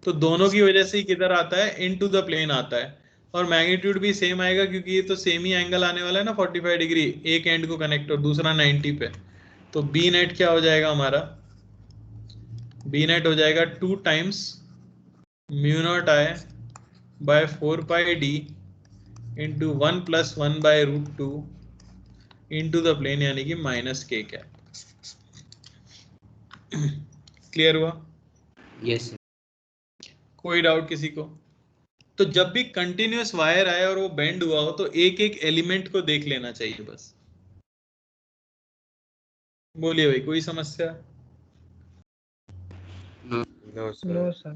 तो दोनों की वजह से ही किधर आता है? इनटू द प्लेन आता है। और मैग्नीट्यूड भी सेम आएगा क्योंकि ये तो सेम ही एंगल आने वाला है ना 45 डिग्री, एक एंड को कनेक्ट और दूसरा 90 पे। तो बी नेट क्या हो जाएगा हमारा? बी नेट हो जाएगा 2 times mu naught I by 4 pi D into 1 plus 1 by root 2 into the plane, यानी कि माइनस के कैप। क्लियर हुआ? यस। कोई डाउट किसी को? तो जब भी कंटिन्यूअस वायर आए और वो बेंड हुआ हो तो एक एक एलिमेंट को देख लेना चाहिए बस। बोलिए भाई, कोई समस्या? No sir. No, sir.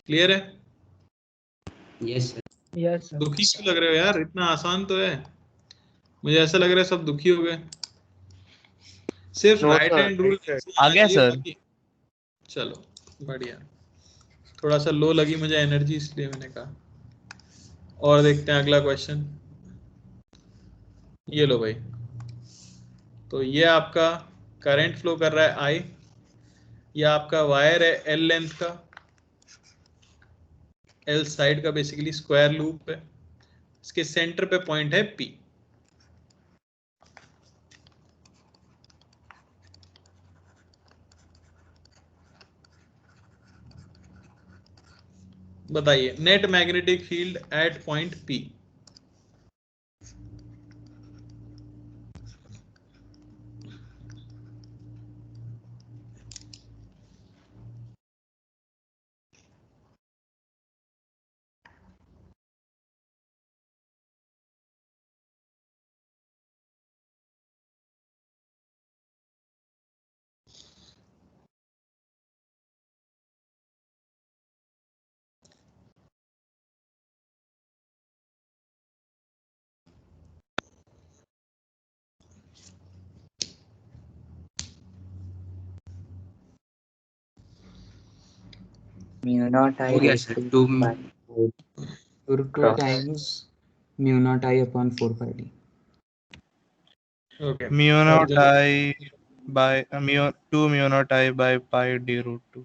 Clear है? Yes sir. Yes, sir. दुखी क्यों लग रहे हो यार? इतना आसान तो है। मुझे ऐसा लग रहा है सब दुखी हो गए। सिर्फ No, right sir. Hand rule आ गया सर। चलो बढ़िया। थोड़ा सा लो लगी मुझे एनर्जी, इसलिए मैंने कहा। और देखते हैं अगला क्वेश्चन। ये लो भाई, तो ये आपका करंट फ्लो कर रहा है आई, ये आपका वायर है एल लेंथ का, एल साइड का बेसिकली स्क्वायर लूप है, इसके सेंटर पे पॉइंट है पी। बताइए net magnetic field eight point P. mu naught I हो गया raised sir, to 2 pi root 2 times mu naught I upon 4 pi d. Okay, mu और naught चलो I by mu naught I by pi d root 2.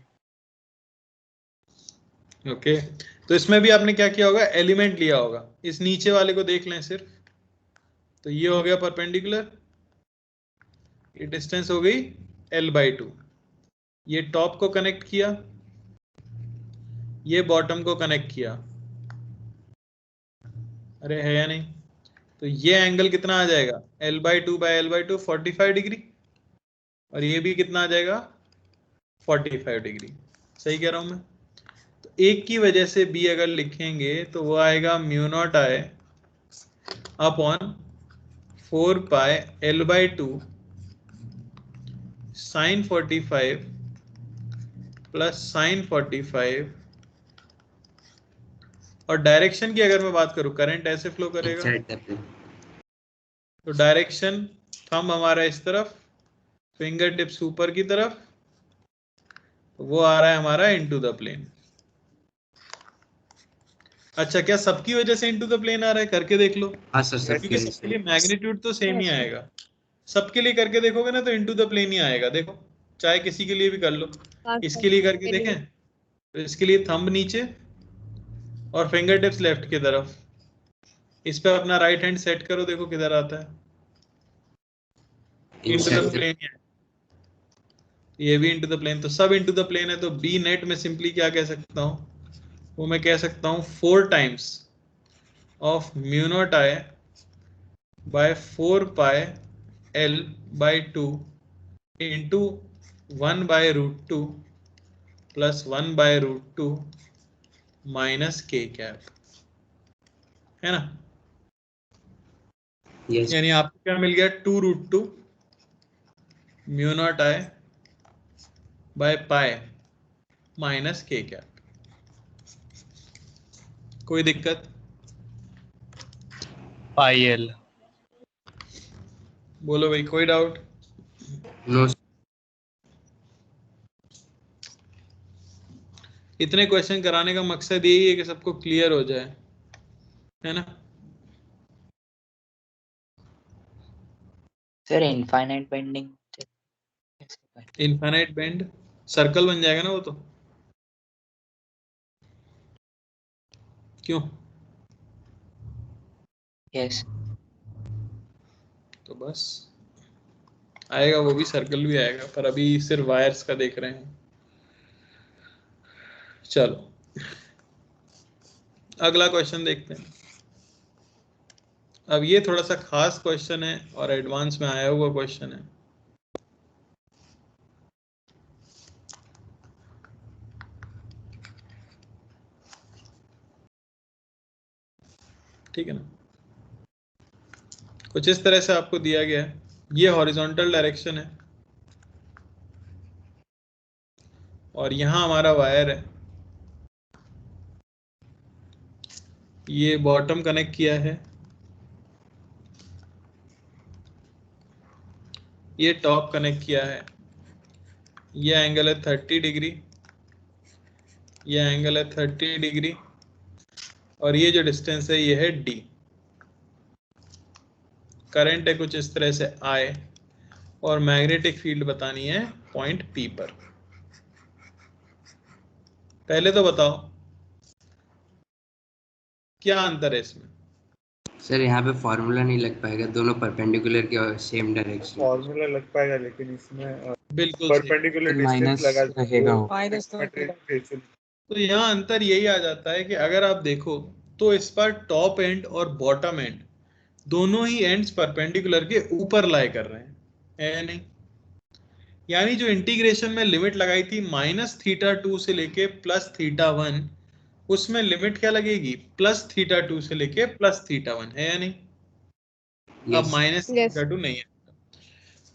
Okay, तो इसमें भी आपने क्या किया होगा, एलिमेंट लिया होगा। इस नीचे वाले को देख लें सिर्फ, तो ये हो गया परपेंडिकुलर, ये डिस्टेंस हो गई l/2, ये टॉप को कनेक्ट किया, ये बॉटम को कनेक्ट किया, अरे है या नहीं, तो ये एंगल कितना आ जाएगा, l/2 बाय l/2 45 डिग्री, और ये भी कितना आ जाएगा 45 डिग्री। सही कह रहा हूं मैं? तो एक की वजह से b अगर लिखेंगे तो वो आएगा mu not I upon 4 pi l/2 sign 45 plus sign 45। और डायरेक्शन की अगर मैं बात करूं, करंट ऐसे फ्लो करेगा, Inside the plane. तो डायरेक्शन थंब हमारा इस तरफ, फिंगर टिप्स ऊपर की तरफ, तो वो आ रहा है हमारा इनटू द प्लेन। अच्छा, क्या सबकी वजह से इनटू द प्लेन आ रहा है? करके देख लो, हाँ सर, सब क्योंकि सबके लिए मैग्नीट्यूड तो सेम ही आएगा। सबके लिए करके देखोगे ना तो इनटू द प्लेन ही आएगा। देखो, चाहे किसी के लिए भी कर लो, इसके लिए करके देखें, तो इसके लिए थंब नीचे और फिंगर टिप्स लेफ्ट की तरफ, इस पे अपना राइट हैंड सेट करो, देखो किधर आता है, इनटू द प्लेन है। ये भी इनटू द प्लेन, तो सब इनटू द प्लेन है, तो बी नेट में सिंपली क्या कह सकता हूं, वो मैं कह सकता हूं 4 times of mu not I by 4 pi l/2 into 1/√2 plus 1/√2 minus k cap, है ना? Yes. यानी आपको क्या मिल गया, 2√2 mu not I by pi minus k cap. कोई दिक्कत? pi l. बोलो भाई, कोई डाउट? No. इतने क्वेश्चन कराने का मकसद यही है कि सबको क्लियर हो जाए, है ना? Sir infinite bending, infinite bend circle बन जाएगा ना वो तो। क्यों? यस, तो बस आएगा, वो भी सर्कल भी आएगा, पर अभी सिर्फ वायर्स का देख रहे हैं। चलो अगला क्वेश्चन देखते हैं। अब ये थोड़ा सा खास क्वेश्चन है और एडवांस में आया हुआ क्वेश्चन है। ठीक है ना? कुछ इस तरह से आपको दिया गया है, ये हॉरिजॉन्टल डायरेक्शन है और यहां हमारा वायर है, ये बॉटम कनेक्ट किया है, ये टॉप कनेक्ट किया है, ये एंगल है 30 डिग्री, ये एंगल है 30 डिग्री और ये जो डिस्टेंस है ये है d। करंट है कुछ इस तरह से I और मैग्नेटिक फील्ड बतानी है पॉइंट P पर। पहले तो बताओ क्या अंतर है इसमें? सर यहाँ पे फॉर्मूला नहीं लग पाएगा, दोनों परपेंडिकुलर के सेम डायरेक्शन। फॉर्मूला लग पाएगा लेकिन इसमें बिल्कुल परपेंडिकुलर डिस्टेंस माइनस लगा रहेगा वो। तो यहाँ अंतर यही आ जाता है कि अगर आप देखो तो इस पर टॉप एंड और बॉटम एंड दोनों ही एंड्स परपेंडिकुलर के ऊपर लाई कर रहे हैं, है या नहीं? यानी जो इंटीग्रेशन में लिमिट लगाई थी -θ2 से लेके +θ1, उसमें लिमिट क्या लगेगी? +θ2 से लेके +θ1, है या नहीं? अब -θ2 नहीं है।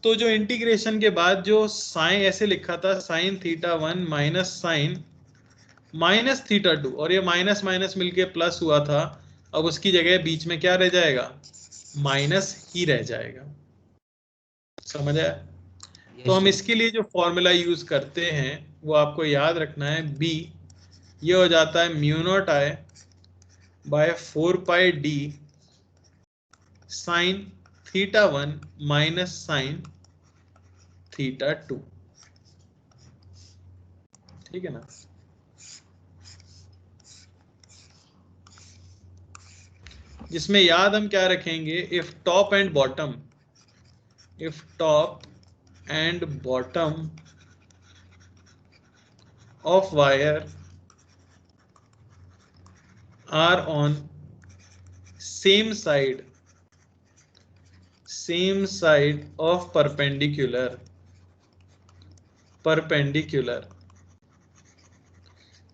तो जो इंटीग्रेशन के बाद जो साइन ऐसे लिखा था sin θ1 माइनस साइन -θ2 और ये माइनस माइनस मिलके प्लस हुआ था, अब उसकी जगह बीच में क्या रह जाएगा? माइनस ही रह जाएगा। समझ आया? तो हम इसके लिए जो फॉर्मूला यूज करते हैं वो आपको याद रखना है, b ये हो जाता है μ0I bye 4πd sin θ1 minus sin θ2। ठीक है ना? जिसमें याद हम क्या रखेंगे? If top and bottom of wire are on same side of perpendicular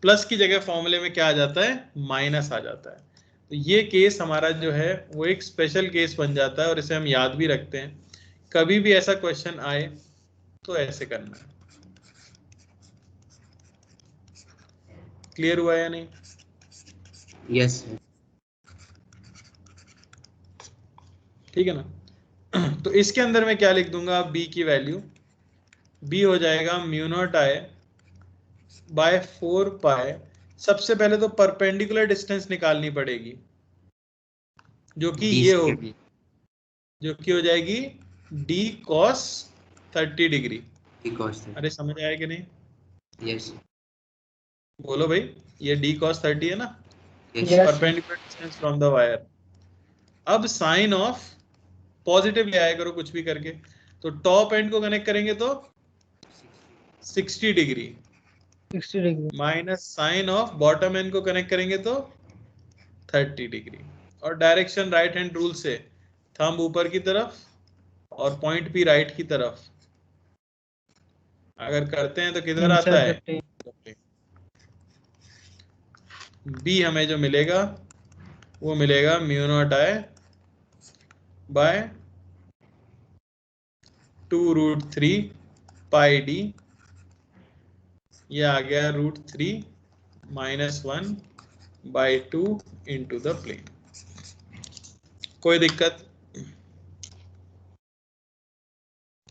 plus की जगह फॉर्मूले में क्या आ जाता है? माइनस आ जाता है। तो ये केस हमारा जो है वो एक स्पेशल केस बन जाता है और इसे हम याद भी रखते हैं। कभी भी ऐसा क्वेश्चन आए तो ऐसे करना है। क्लियर हुआ या नहीं? यस। ठीक है ना? तो इसके अंदर मैं क्या लिख दूंगा? b की वैल्यू b हो जाएगा μ0I बाय 4π। सबसे पहले तो परपेंडिकुलर डिस्टेंस निकालनी पड़ेगी जो कि ये होगी, जो कि हो जाएगी d cos 30 डिग्री। अरे समझ आया कि नहीं? यस। बोलो भाई, ये d cos 30 है ना? Perpendicular distance from the wire. अब साइन ऑफ पॉजिटिव ले आया करो कुछ भी करके, तो टॉप एंड को कनेक्ट करेंगे तो 60 degree minus sine of bottom end को कनेक्ट करेंगे तो 30 डिग्री। और डायरेक्शन राइट हैंड रूल से थंब ऊपर की तरफ और पॉइंट भी राइट की तरफ अगर करते हैं तो किधर आता है? बी हमें जो मिलेगा वो मिलेगा μ0I बाय 2√3πd। ये आ गया √3 -1 बाय 2 इंटू द प्लेन। कोई दिक्कत?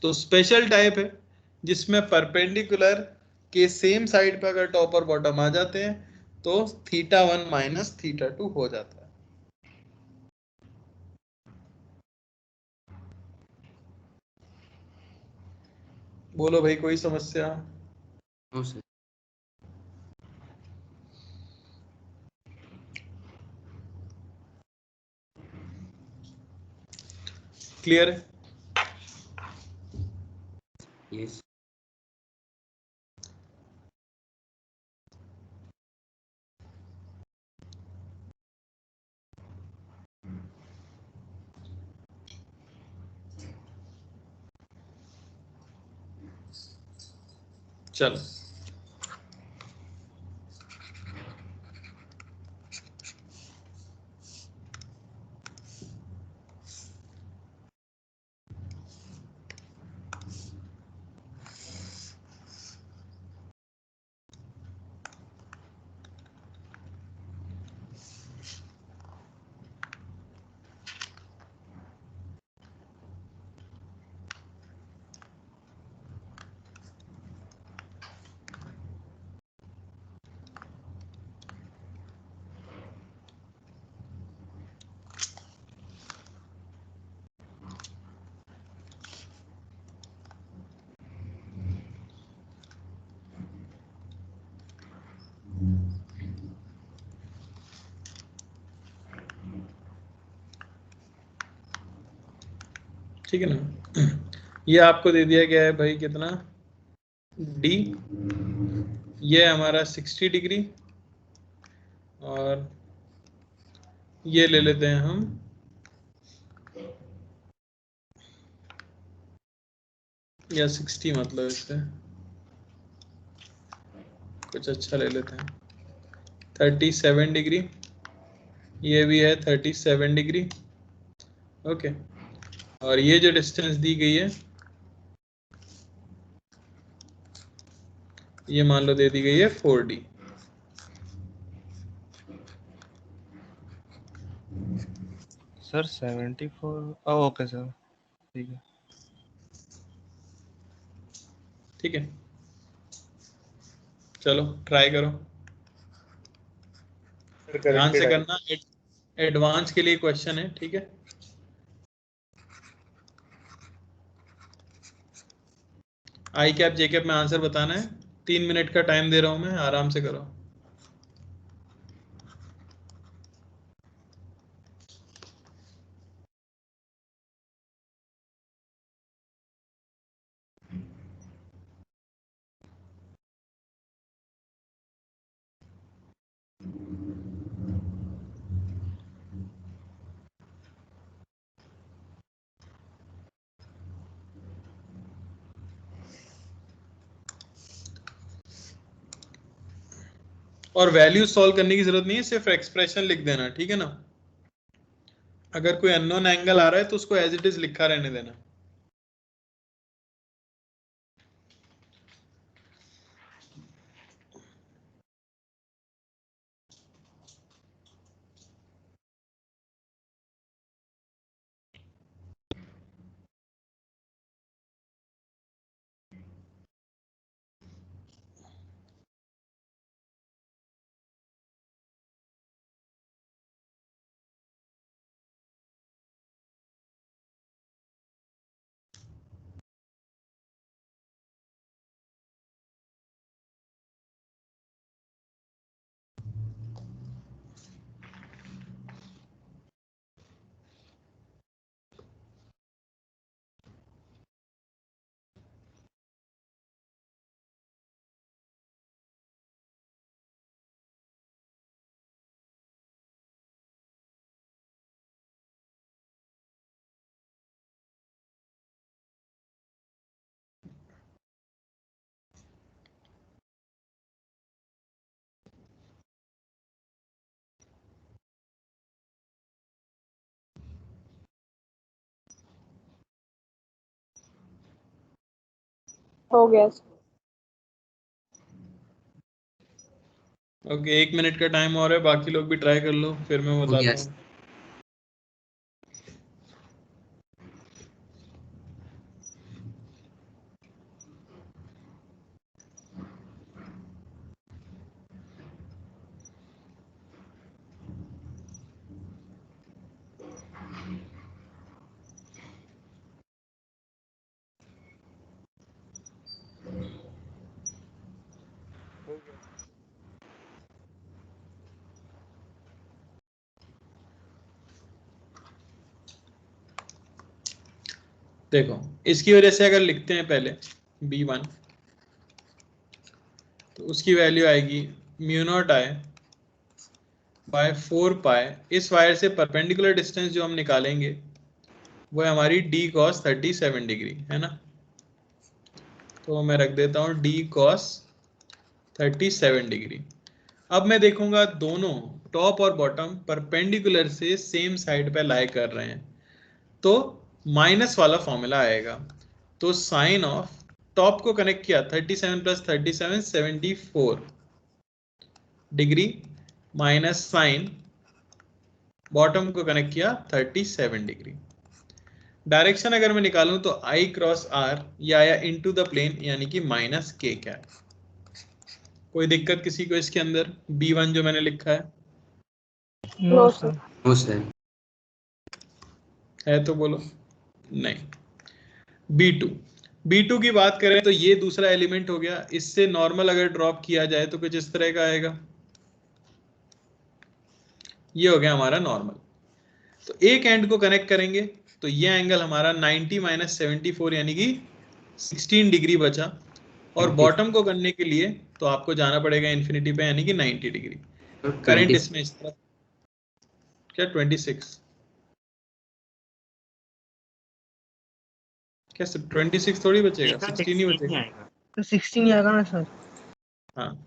तो स्पेशल टाइप है जिसमें परपेंडिकुलर के सेम साइड पे अगर टॉप और बॉटम आ जाते हैं तो θ1 माइनस θ2 हो जाता है। बोलो भाई, कोई समस्या? No sir. क्लियर है? यस। चलो ठीक है ना। ये आपको दे दिया गया है भाई कितना, डी, ये हमारा 60 डिग्री, और ये ले लेते हैं हम या 60, मतलब इससे कुछ अच्छा ले लेते हैं 37 डिग्री, ये भी है 37 डिग्री। ओके, और ये जो डिस्टेंस दी गई है ये मान लो दे दी गई है 4D। सर 74, ओके सर, ठीक है। ठीक है, चलो ट्राई करो, ध्यान से करना, एडवांस के लिए क्वेश्चन है, ठीक है। आई कैप जे कैप में आंसर बताना है, 3 मिनट का टाइम दे रहा हूं मैं, आराम से करो। और वैल्यू सॉल्व करने की जरूरत नहीं है, सिर्फ एक्सप्रेशन लिख देना, ठीक है ना। अगर कोई अननोन एंगल आ रहा है तो उसको एज इट इज लिखा रहने देना। हो गया। ओके, 1 मिनट का टाइम और है, बाकी लोग भी ट्राई कर लो, फिर मैं बताता हूँ। देखो, इसकी वजह से अगर लिखते हैं पहले B1, तो उसकी वैल्यू आएगी म्यू नॉट आई बाय 4 पाई, इस वायर से परपेंडिकुलर डिस्टेंस जो हम निकालेंगे वो है हमारी डी कॉस 37 डिग्री, है ना। तो मैं रख देता हूँ डी कॉस 37 डिग्री। अब मैं देखूंगा दोनों टॉप और बॉटम परपेंडिकुलर से सेम साइड पे लाई कर रहे हैं, तो माइनस वाला फॉर्मूला आएगा। तो साइन ऑफ टॉप को कनेक्ट किया 37 plus 37 74 degree, minus sine bottom को कनेक्ट किया 37 डिग्री। डायरेक्शन अगर मैं निकालूं तो I क्रॉस R ये आया इनटू द प्लेन, यानी कि माइनस के कैप। कोई दिक्कत किसी को इसके अंदर? B1 जो मैंने लिखा है, नो सर। No sir. है तो बोलो नहीं। B2 की बात करें तो ये दूसरा एलिमेंट हो गया, इससे नॉर्मल अगर ड्रॉप किया जाए तो कुछ इस तरह का आएगा, ये हो गया हमारा नॉर्मल। तो एक एंड को कनेक्ट करेंगे तो ये एंगल हमारा 90 माइनस 74 यानी कि 16 डिग्री बचा। और बॉटम को करने के लिए तो आपको जाना पड़ेगा इन्फिनिटी पे यानी कि 90 डिग्री। करंट इसमें इस तरफ क्या 26 क्या 26 थोड़ी बचेगा, 16 ही बचेगा। तो 16 आएगा ना सर? हाँ,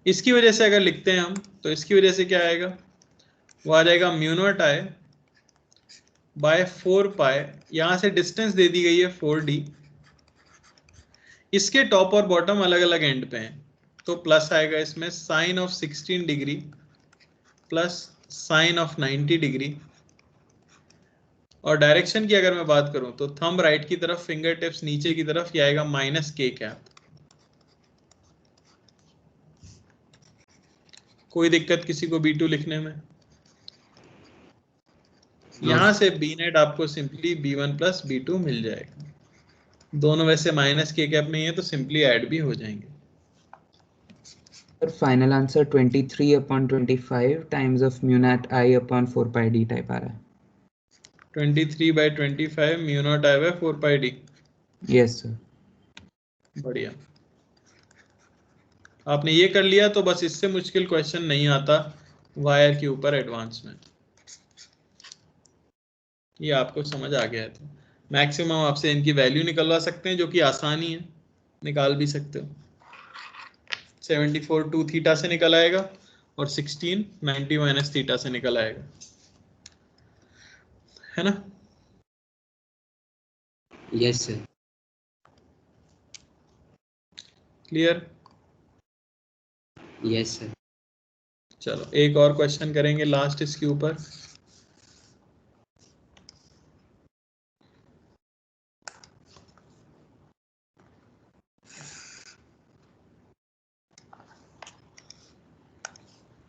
इसकी वजह से अगर लिखते हैं हम तो इसकी वजह से क्या आएगा, वो आ जाएगा म्यू नॉट आई बाय 4 पाई, यहां से डिस्टेंस दे दी गई है 4d, इसके टॉप और बॉटम अलग अलग एंड पे हैं, तो प्लस आएगा इसमें sine of 16 degree plus sine of 90 degree. और डायरेक्शन की अगर मैं बात करूं तो थंब राइट की तरफ, फिंगर टिप्स नीचे की तरफ, ये आएगा माइनस के कैप। कोई दिक्कत किसी को B2 लिखने में? यहां से बी नेट आपको सिंपली B1 प्लस B2 मिल जाएगा। दोनों वैसे माइनस के कैप में ही है तो सिंपली ऐड भी हो जाएंगे। Final answer 23/25 times of mu not I upon 4 pi D type आ रहा है। 23/25 mu not I by 4 pi D. Yes sir. बढ़िया, आपने ये कर लिया तो बस इससे मुश्किल क्वेश्चन नहीं आता वायर के ऊपर एडवांस में। ये आपको समझ आ गया है तो मैक्सिमम आपसे इनकी वैल्यू निकलवा सकते हैं, जो कि आसानी है, निकाल भी सकते हो। 74 2 थीटा से निकल आएगा और 16 90 माइनस थीटा से निकल आएगा, है ना? Yes sir. Clear? Yes sir. चलो एक और क्वेश्चन करेंगे लास्ट इसके ऊपर।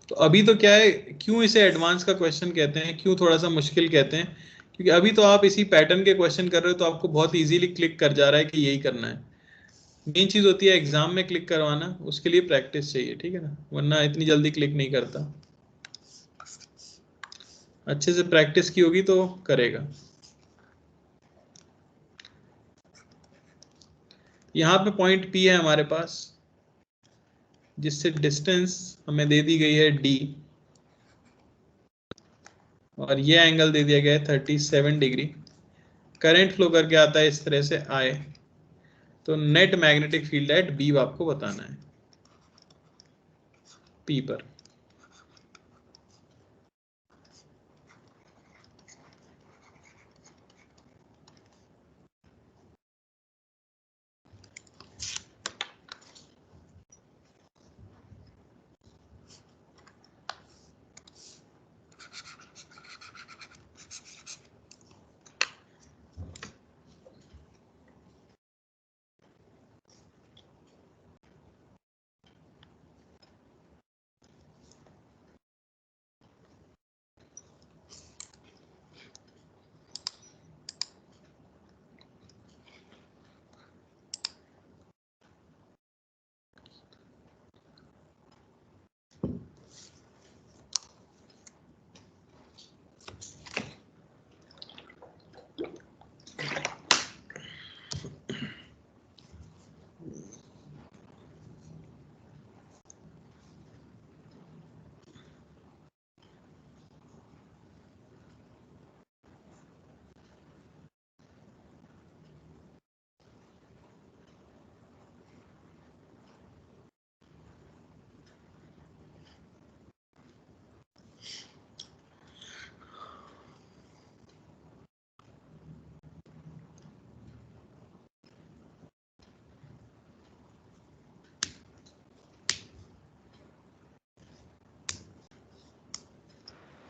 तो अभी तो क्या है, क्यों इसे एडवांस का क्वेश्चन कहते हैं, क्यों थोड़ा सा मुश्किल कहते हैं, क्योंकि अभी तो आप इसी पैटर्न के क्वेश्चन कर रहे हो तो आपको बहुत इजीली क्लिक कर जा रहा है कि यही करना है। मेन चीज होती है एग्जाम में क्लिक करवाना, उसके लिए प्रैक्टिस चाहिए, ठीक है ना, वरना इतनी जल्दी क्लिक नहीं करता। अच्छे से प्रैक्टिस की होगी तो करेगा। यहाँ पे पॉइंट P है हमारे पास, जिससे डिस्टेंस हमें दे दी गई है D, और ये एंगल दे दिया गया है 37 डिग्री। करंट फ्लो करके आता है इस तरह से I, तो net magnetic field eight B आपको बताना है P पर।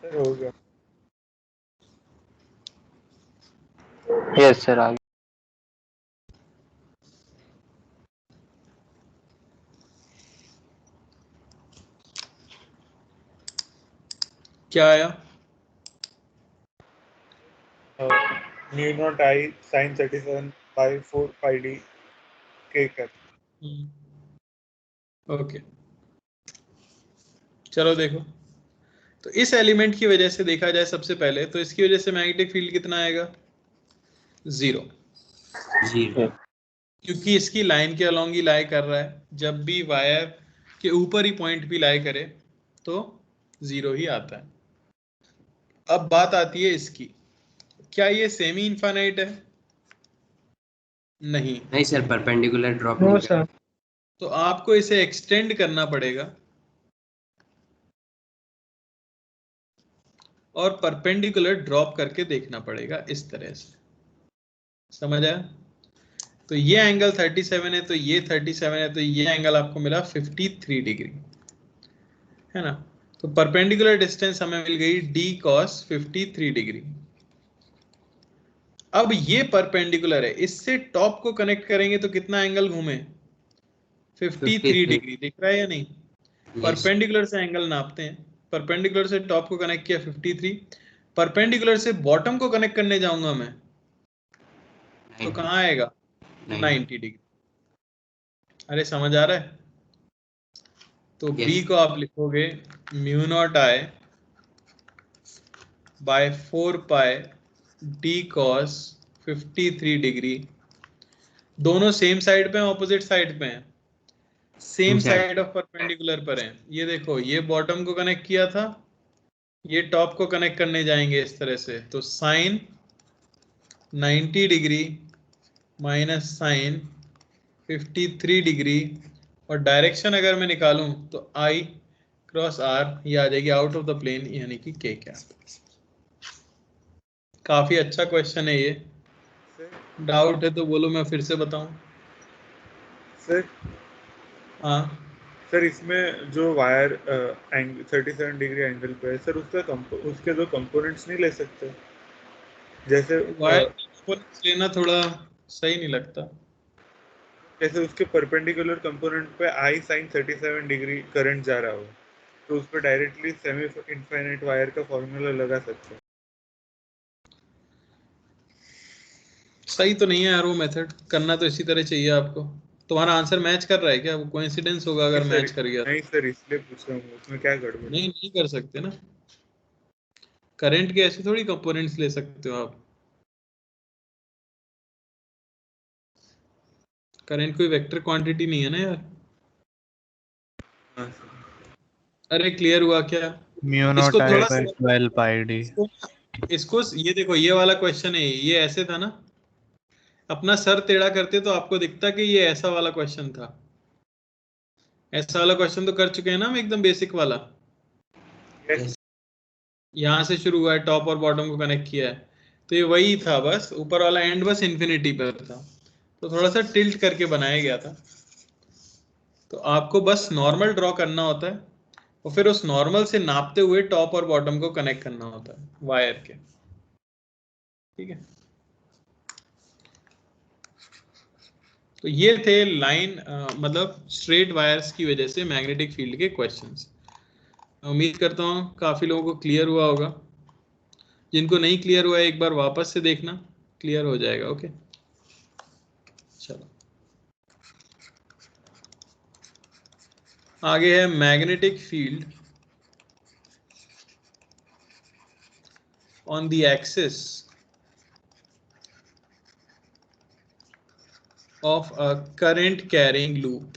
सर हो गया। यस सर आ गया। क्या आया? Mu not I sign 37 bye 4 pi D के कर। ओके, चलो देखो, तो इस एलिमेंट की वजह से देखा जाए सबसे पहले तो इसकी वजह से मैग्नेटिक फील्ड कितना आएगा? 0, क्योंकि इसकी लाइन के अलोंग ही लाई कर रहा है। जब भी वायर के ऊपर ही पॉइंट भी लाई करे तो 0 ही आता है। अब बात आती है इसकी, क्या ये सेमी इनफाइनाइट है? नहीं सर, परपेंडिकुलर ड्रॉप नो नहीं सर। तो आपको इसे एक्सटेंड करना पड़ेगा और परपेंडिकुलर ड्रॉप करके देखना पड़ेगा इस तरह से। समझ आया? तो ये एंगल 37 है, तो ये 37 है, तो ये एंगल आपको मिला 53 डिग्री, है ना। तो परपेंडिकुलर डिस्टेंस हमें मिल गई d cos 53 डिग्री। अब ये परपेंडिकुलर है, इससे टॉप को कनेक्ट करेंगे तो कितना एंगल घूमे? 53 डिग्री। दिख रहा है या नहीं? परपेंडिकुलर से एंगल नापते हैं। परपेंडिकुलर से टॉप को कनेक्ट किया 53, परपेंडिकुलर से बॉटम को कनेक्ट करने जाऊंगा मैं तो कहां आएगा? 90 डिग्री। अरे समझ आ रहा है? तो B को आप लिखोगे mu naught I by 4 pi d cos 53 degree. दोनों सेम साइड पे हैं, ऑपोजिट साइड पे हैं? सेम साइड ऑफ परपेंडिकुलर पर हैं। ये देखो, ये बॉटम को कनेक्ट किया था, ये टॉप को कनेक्ट करने जाएंगे इस तरह से। तो sine 90 degree minus sine 53 degree, और डायरेक्शन अगर मैं निकालूं तो I क्रॉस R ये आ जाएगी आउट ऑफ द प्लेन, यानी कि K कैप। काफी अच्छा क्वेश्चन है ये। डाउट है तो बोलो, मैं फिर से बताऊं। सर हाँ सर, इसमें जो वायर 37 डिग्री एंगल पे है सर, उसके दो कंपोनेंट्स नहीं ले सकते? जैसे वायर कंपोनेंट्स लेना थोड़ा सही नहीं लगता। जैसे उसके परपेंडिकुलर कंपोनेंट पे I sin 37 डिग्री करंट जा रहा हो, तो उस पर डायरेक्टली सेमी इनफाइनाइट वायर का फॉर्मूला लगा सकते हैं। सही तो नहीं है यार वो मेथड, करना तो इसी तरह चाहिए आपको। तुम्हारा आंसर मैच कर रहा है क्या? वो कोइंसिडेंस होगा अगर मैच कर गया। नहीं सर, इसलिए पूछ रहा हूँ, उसमें क्या गड़बड़? नहीं कर सकते ना, करंट के ऐसे थोड़ी कंपोनेंट्स ले सकते हो आप। करंट कोई वेक्टर क्वांटिटी नहीं है ना यार। अरे क्लियर हुआ क्या? Mu naught I by 12 pi d। इसको ये देखो, ये वाला क्वेश्चन है, ये ऐसे था ना, अपना सर टेढ़ा करते तो आपको दिखता कि ये ऐसा वाला क्वेश्चन था। ऐसा वाला क्वेश्चन तो कर चुके हैं ना हम, एकदम बेसिक वाला। यहाँ से शुरू हुआ है, टॉप और बॉटम को कनेक्ट किया है, तो ये वही था, बस ऊपर वाला एंड बस इन्फिनिटी पर था, तो थोड़ा सा टिल्ट करके बनाया गया था। तो आपको बस नॉर्मल ड्रॉ करना होता है और फिर उस नॉर्मल से नापते हुए टॉप और बॉटम को कनेक्ट करना होता है वायर के। ठीक है, तो ये थे लाइन मतलब स्ट्रेट वायर्स की वजह से मैग्नेटिक फील्ड के क्वेश्चंस। उम्मीद करता हूँ काफी लोगों को क्लियर हुआ होगा। जिनको नहीं क्लियर हुआ है एक बार वापस से देखना, क्लियर हो जाएगा। ओके चलो आगे है magnetic field on the axis of a current carrying loop.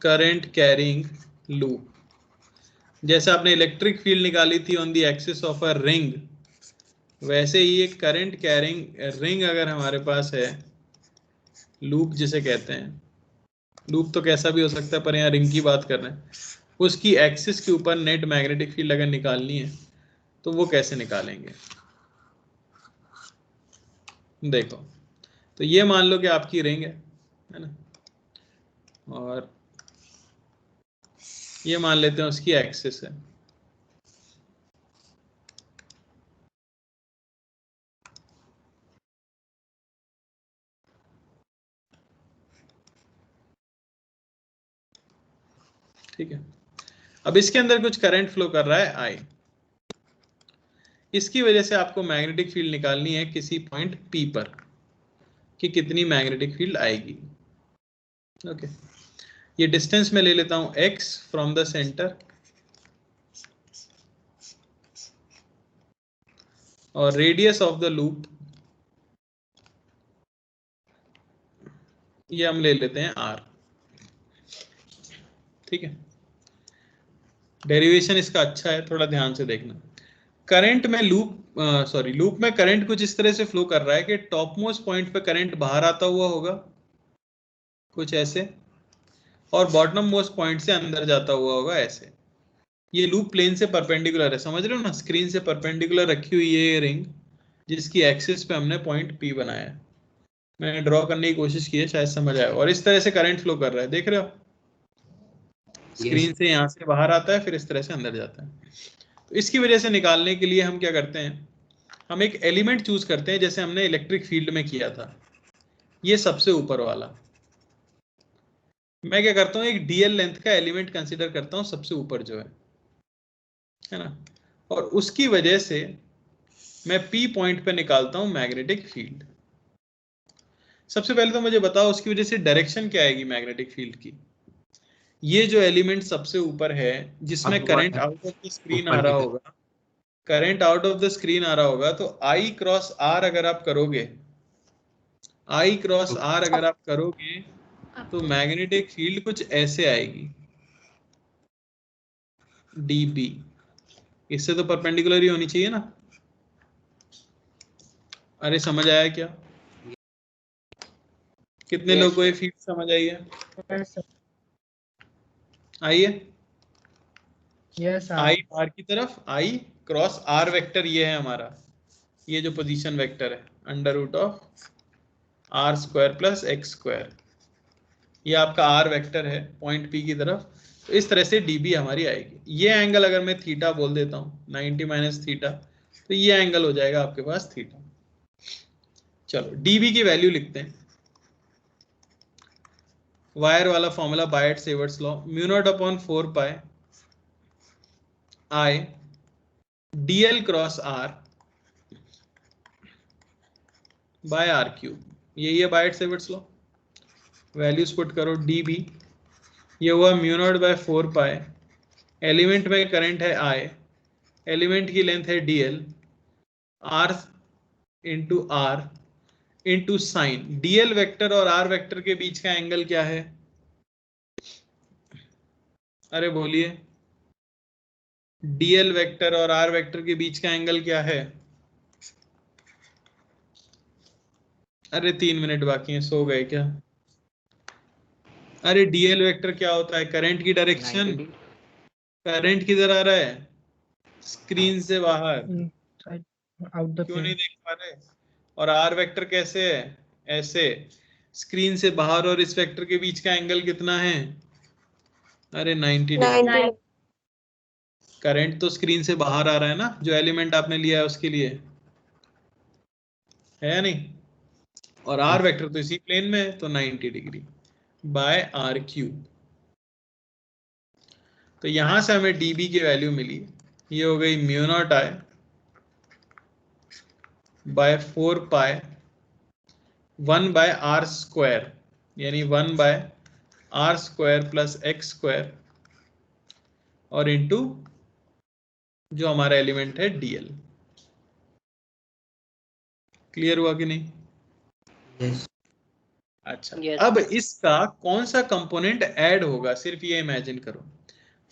Current carrying loop, जैसे आपने इलेक्ट्रिक फील्ड निकाली थी on the axis of a ring, वैसे ही एक करंट कैरिंग रिंग अगर हमारे पास है, लूप जिसे कहते हैं, लूप तो कैसा भी हो सकता है पर यहाँ रिंग की बात कर रहे हैं, उसकी एक्सिस के ऊपर नेट मैग्नेटिक फील्ड अगर निकालनी है तो वो कैसे निकालेंगे। देखो, तो ये मान लो कि आपकी रिंग है ना, और ये मान लेते हैं उसकी एक्सिस है। ठीक है, अब इसके अंदर कुछ करंट फ्लो कर रहा है I, इसकी वजह से आपको मैग्नेटिक फील्ड निकालनी है किसी पॉइंट P पर कि कितनी मैग्नेटिक फील्ड आएगी। ओके, ये डिस्टेंस में ले लेता हूं x फ्रॉम द सेंटर, और रेडियस ऑफ द लूप ये हम ले लेते हैं r। ठीक है, डेरिवेशन इसका अच्छा है, थोड़ा ध्यान से देखना। करंट में लूप में करंट कुछ इस तरह से फ्लो कर रहा है कि टॉप मोस्ट पॉइंट पे करंट बाहर आता हुआ होगा कुछ ऐसे, और बॉटम मोस्ट पॉइंट से अंदर जाता हुआ होगा ऐसे। ये लूप प्लेन से परपेंडिकुलर है, समझ रहे हो ना, स्क्रीन से परपेंडिकुलर रखी हुई है ये रिंग, जिसकी एक्सिस पे हमने पॉइंट P बनाया है। मैंने ड्रॉ करने की कोशिश की है, शायद समझ आया। और इस तरह से करंट फ्लो कर रहा है, देख रहे हो, स्क्रीन से यहाँ से बाहर आता है फिर इस तरह से अंदर जाता है। तो इसकी वजह से निकालने के लिए हम क्या करते हैं, हम एक एलिमेंट चूज करते हैं, जैसे हमने इलेक्ट्रिक फील्ड में किया था, ये सबसे ऊपर वाला। मैं क्या करता हूँ, एक डीएल लेंथ का एलिमेंट कंसीडर करता हूँ सबसे ऊपर जो है ना, और उसकी वजह से मैं P पॉइंट पे निकालता हूँ मैग्नेटिक फील्ड। सबसे पहले तो मुझे बताओ उसकी वजह से डायरेक्शन क्या आएगी मैग्नेटिक फील्ड की। ये जो एलिमेंट सबसे ऊपर है जिसमें current out of the screen आ रहा होगा, current out of the screen आ रहा होगा, तो I क्रॉस R अगर आप करोगे, I क्रॉस R अगर आप करोगे तो मैग्नेटिक फील्ड कुछ ऐसे आएगी dB। इससे तो परपेंडिकुलर ही होनी चाहिए ना। अरे समझ आया क्या? कितने लोगों को ये फील्ड समझ आई है? आइए, यस I R की तरफ, I क्रॉस R वेक्टर ये है हमारा, ये जो पोजीशन वेक्टर है under root of R square plus x square, ये आपका R वेक्टर है पॉइंट P की तरफ। तो इस तरह से dB हमारी आएगी। ये एंगल अगर मैं थीटा बोल देता हूँ 90 माइनस थीटा, तो ये एंगल हो जाएगा आपके पास थीटा। चलो dB की वैल्यू लिखते हैं, वायर वाला formula Biot Savart's law, mu naught upon 4 pi I dl cross R by R cube, यही है Biot Savart's law. Values put करो, dB ये हुआ mu not by 4 pi, element में करंट है I, एलिमेंट की लेंथ है dl, R into R into sine. dl vector और R वेक्टर के बीच का एंगल क्या है? अरे बोलिए, dl वेक्टर और R वेक्टर के बीच का एंगल क्या है? अरे 3 मिनट बाकी हैं, सो गए क्या? अरे dl वेक्टर क्या होता है? करंट की डायरेक्शन। करंट किधर आ रहा है? स्क्रीन से बाहर। क्यों नहीं देख पा रहे? और R वेक्टर कैसे है? ऐसे, स्क्रीन से बाहर और इस वेक्टर के बीच का एंगल कितना है? अरे 90 डिग्री। करंट तो स्क्रीन से बाहर आ रहा है ना, जो एलिमेंट आपने लिया है उसके लिए, है या नहीं? और R वेक्टर तो इसी प्लेन में है, तो 90 डिग्री बाय R क्यूब। तो यहां से हमें dB की वैल्यू मिली, ये हो गई mu naught I by 4 pi 1 by R square, यानी 1 by R square plus x square, और इंटू जो हमारा एलिमेंट है dl। क्लियर हुआ कि नहीं? yes. अच्छा अब इसका कौन सा कंपोनेंट ऐड होगा, सिर्फ ये इमेजिन करो।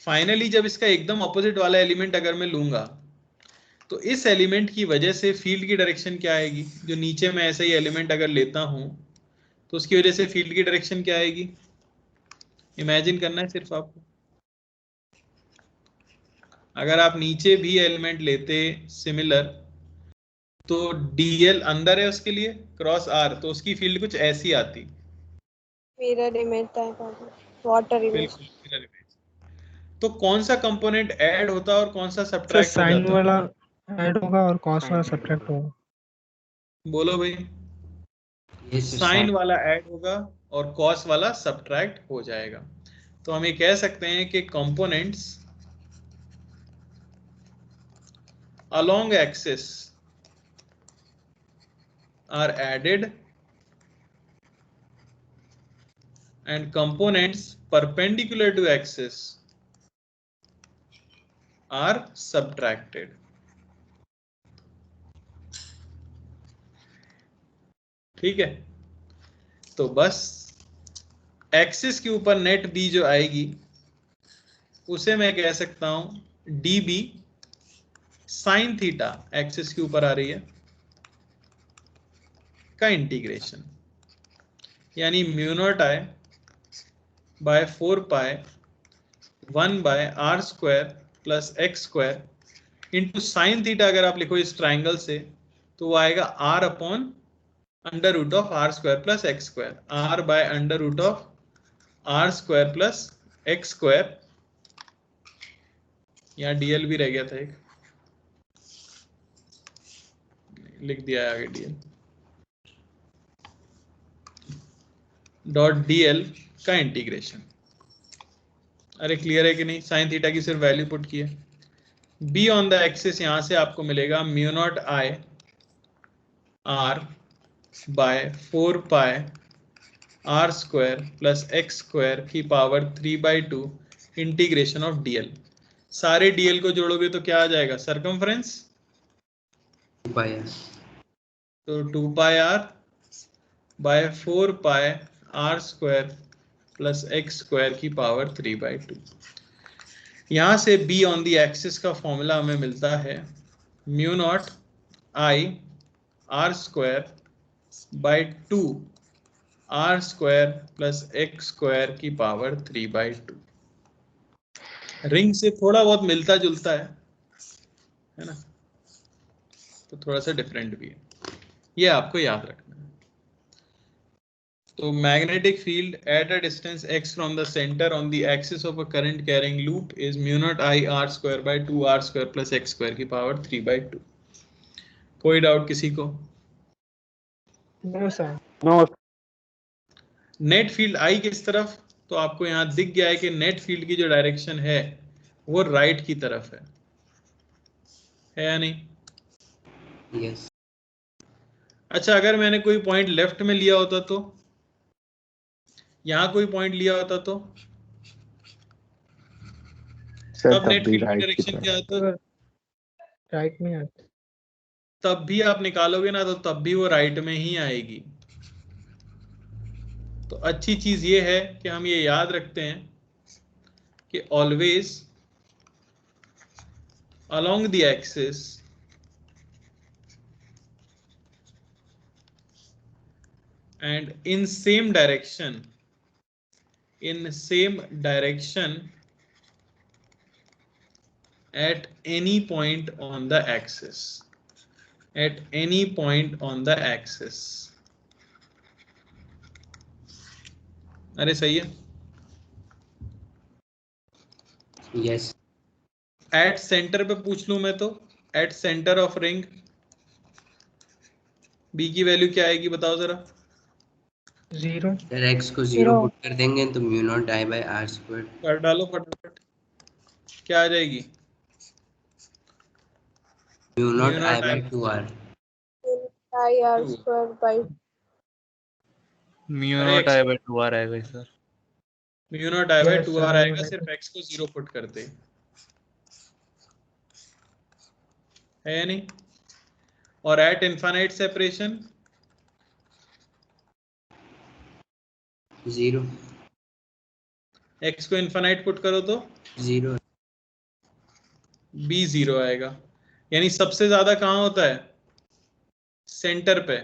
फाइनली जब इसका एकदम ऑपोजिट वाला एलिमेंट अगर मैं लूंगा, तो इस एलिमेंट की वजह से फील्ड की डायरेक्शन क्या आएगी? जो नीचे मैं ऐसा ही एलिमेंट अगर लेता हूं तो उसकी वजह से फील्ड की डायरेक्शन क्या आएगी? इमेजिन करना है सिर्फ आपको। अगर आप नीचे भी एलिमेंट लेते सिमिलर, तो dl अंदर है उसके लिए क्रॉस R, तो उसकी फील्ड कुछ ऐसी आती। Mirror image type of water image. तो कौन सा कंपोनेंट ऐड होता और कौन सा सर सब्ट्रैक्ट हो साइन जाता? वाला ऐड होगा और कॉस वाला सब्ट्रैक्ट होगा। बोलो भाई। साइन वाला ऐड होगा और कॉस वाला सब्ट्रैक्ट हो जाएगा। तो हम ये कह सकते हैं कि components along axis are added and components perpendicular to axis are subtracted. ठीक है, तो बस एक्सिस के ऊपर नेट बी जो आएगी उसे मैं कह सकता हूं D B sine theta, axis के ऊपर आ रही है, का इंटीग्रेशन, यानी mu not I by 4 pi 1 by R square plus X square into sine theta. अगर आप लिखो इस ट्राइंगल से तो वो आएगा R upon under root of R square plus X square, R by under root of R square plus X square. यहाँ DL भी रह गया था एक, लिख दिया है आगे डीएल, डॉट डीएल का इंटीग्रेशन। अरे क्लियर है कि नहीं? साइन थीटा की सिर्फ वैल्यू पुट की है। बी ऑन द एक्सिस यहां से आपको मिलेगा mu not I R by 4 pi R square plus X square की पावर 3/2 इंटीग्रेशन ऑफ डीएल। सारे डीएल को जोड़ोगे तो क्या आ जाएगा? सरकमफ्रेंस, तो 2 pi R by 4 pi R square plus X square की पावर 3/2। यहां से बी ऑन दी एक्सिस का फॉर्मूला हमें मिलता है mu not I R square by 2 R square plus X square की पावर 3/2। रिंग से थोड़ा बहुत मिलता जुलता है ना, तो थोड़ा सा डिफरेंट भी है, ये आपको याद रखना है। तो magnetic field at a distance x from the centre on the axis of a current carrying loop is mu not I R square by 2 R square plus X square की पावर 3/2। कोई डाउट किसी को? No sir. No net field I किस तरफ? तो आपको यहाँ दिख गया है कि नेट फील्ड की जो डायरेक्शन है वो राइट की तरफ है या नहीं? यस। अच्छा, अगर मैंने कोई पॉइंट लेफ्ट में लिया होता तो, यहाँ कोई पॉइंट लिया होता तो तब नेट फील्ड की डायरेक्शन क्या आता? राइट में आता। तब भी आप निकालोगे ना तो तब भी वो राइट में ही आएगी। तो अच्छी चीज ये है कि हम ये याद रखते हैं कि always along the axis and in same direction at any point on the axis, अरे सही है? यस। एट सेंटर पे पूछ लूं मैं तो, at centre of ring B की वैल्यू क्या आएगी बताओ जरा? 0। सर एक्स को 0 पुट कर देंगे तो mu not I by R square कर डालो फटाफट, क्या आ जाएगी? Mu not I by 2r I R square by mu not I by 2r आएगा sir. Mu not I by 2r आएगा, सिर्फ x को 0 पुट करते है या नहीं? और एट इनफाइनाइट सेपरेशन 0, x को इनफाइनाइट पुट करो तो 0, b 0 आएगा। यानी सबसे ज्यादा कहाँ होता है? सेंटर पे।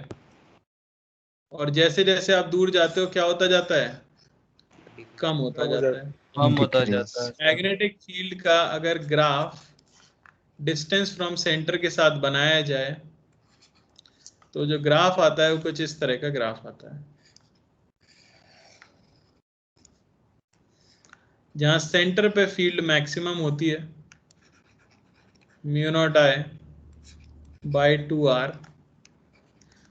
और जैसे जैसे आप दूर जाते हो क्या होता जाता है? कम होता जाता है। कम होता जाता है। मैग्नेटिक फील्ड का अगर ग्राफ डिस्टेंस फ्रॉम सेंटर के साथ बनाया जाए तो जो ग्राफ आता है वो कुछ इस तरह का ग्राफ आता है, जहां सेंटर पे फील्ड मैक्सिमम होती है mu not I by 2r,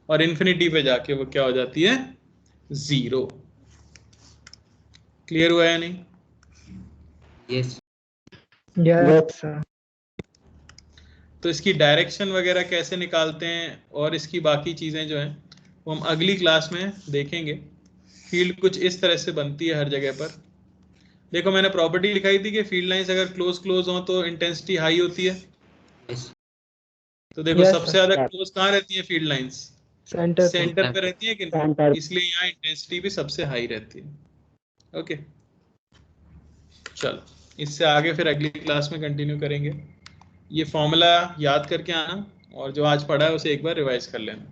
और इन्फिनिटी पे जाके वो क्या हो जाती है? 0। क्लियर हुआ है नहीं? यस। यस। तो इसकी डायरेक्शन वगैरह कैसे निकालते हैं और इसकी बाकी चीजें जो हैं वो हम अगली क्लास में देखेंगे। फील्ड कुछ इस तरह से बनती है हर जगह पर। देखो मैंने प्रॉपर्टी लिखाई थी कि फील्ड लाइंस अगर क्लोज हो तो इंटेंसिटी हाई होती है। यस। तो देखो Yes, सबसे ज्यादा क्लोज कहाँ रहती है फील्ड लाइंस? सेंटर पे रहती है कि नहीं, इसलिए यहाँ इंटेंसिटी भी सबसे हाई रहती है। ओके चलो, इससे आगे फिर अगली क्लास में कंटिन्यू करेंगे। ये फॉर्मूला याद करके आना और जो आज पढ़ा है उसे एक बार रिवाइज कर लेना।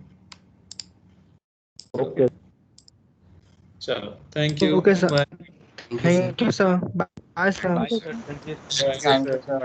ओके चलो thank you. Okay sir, bye. Thank you sir, bye sir. Thank you, sir. Bye.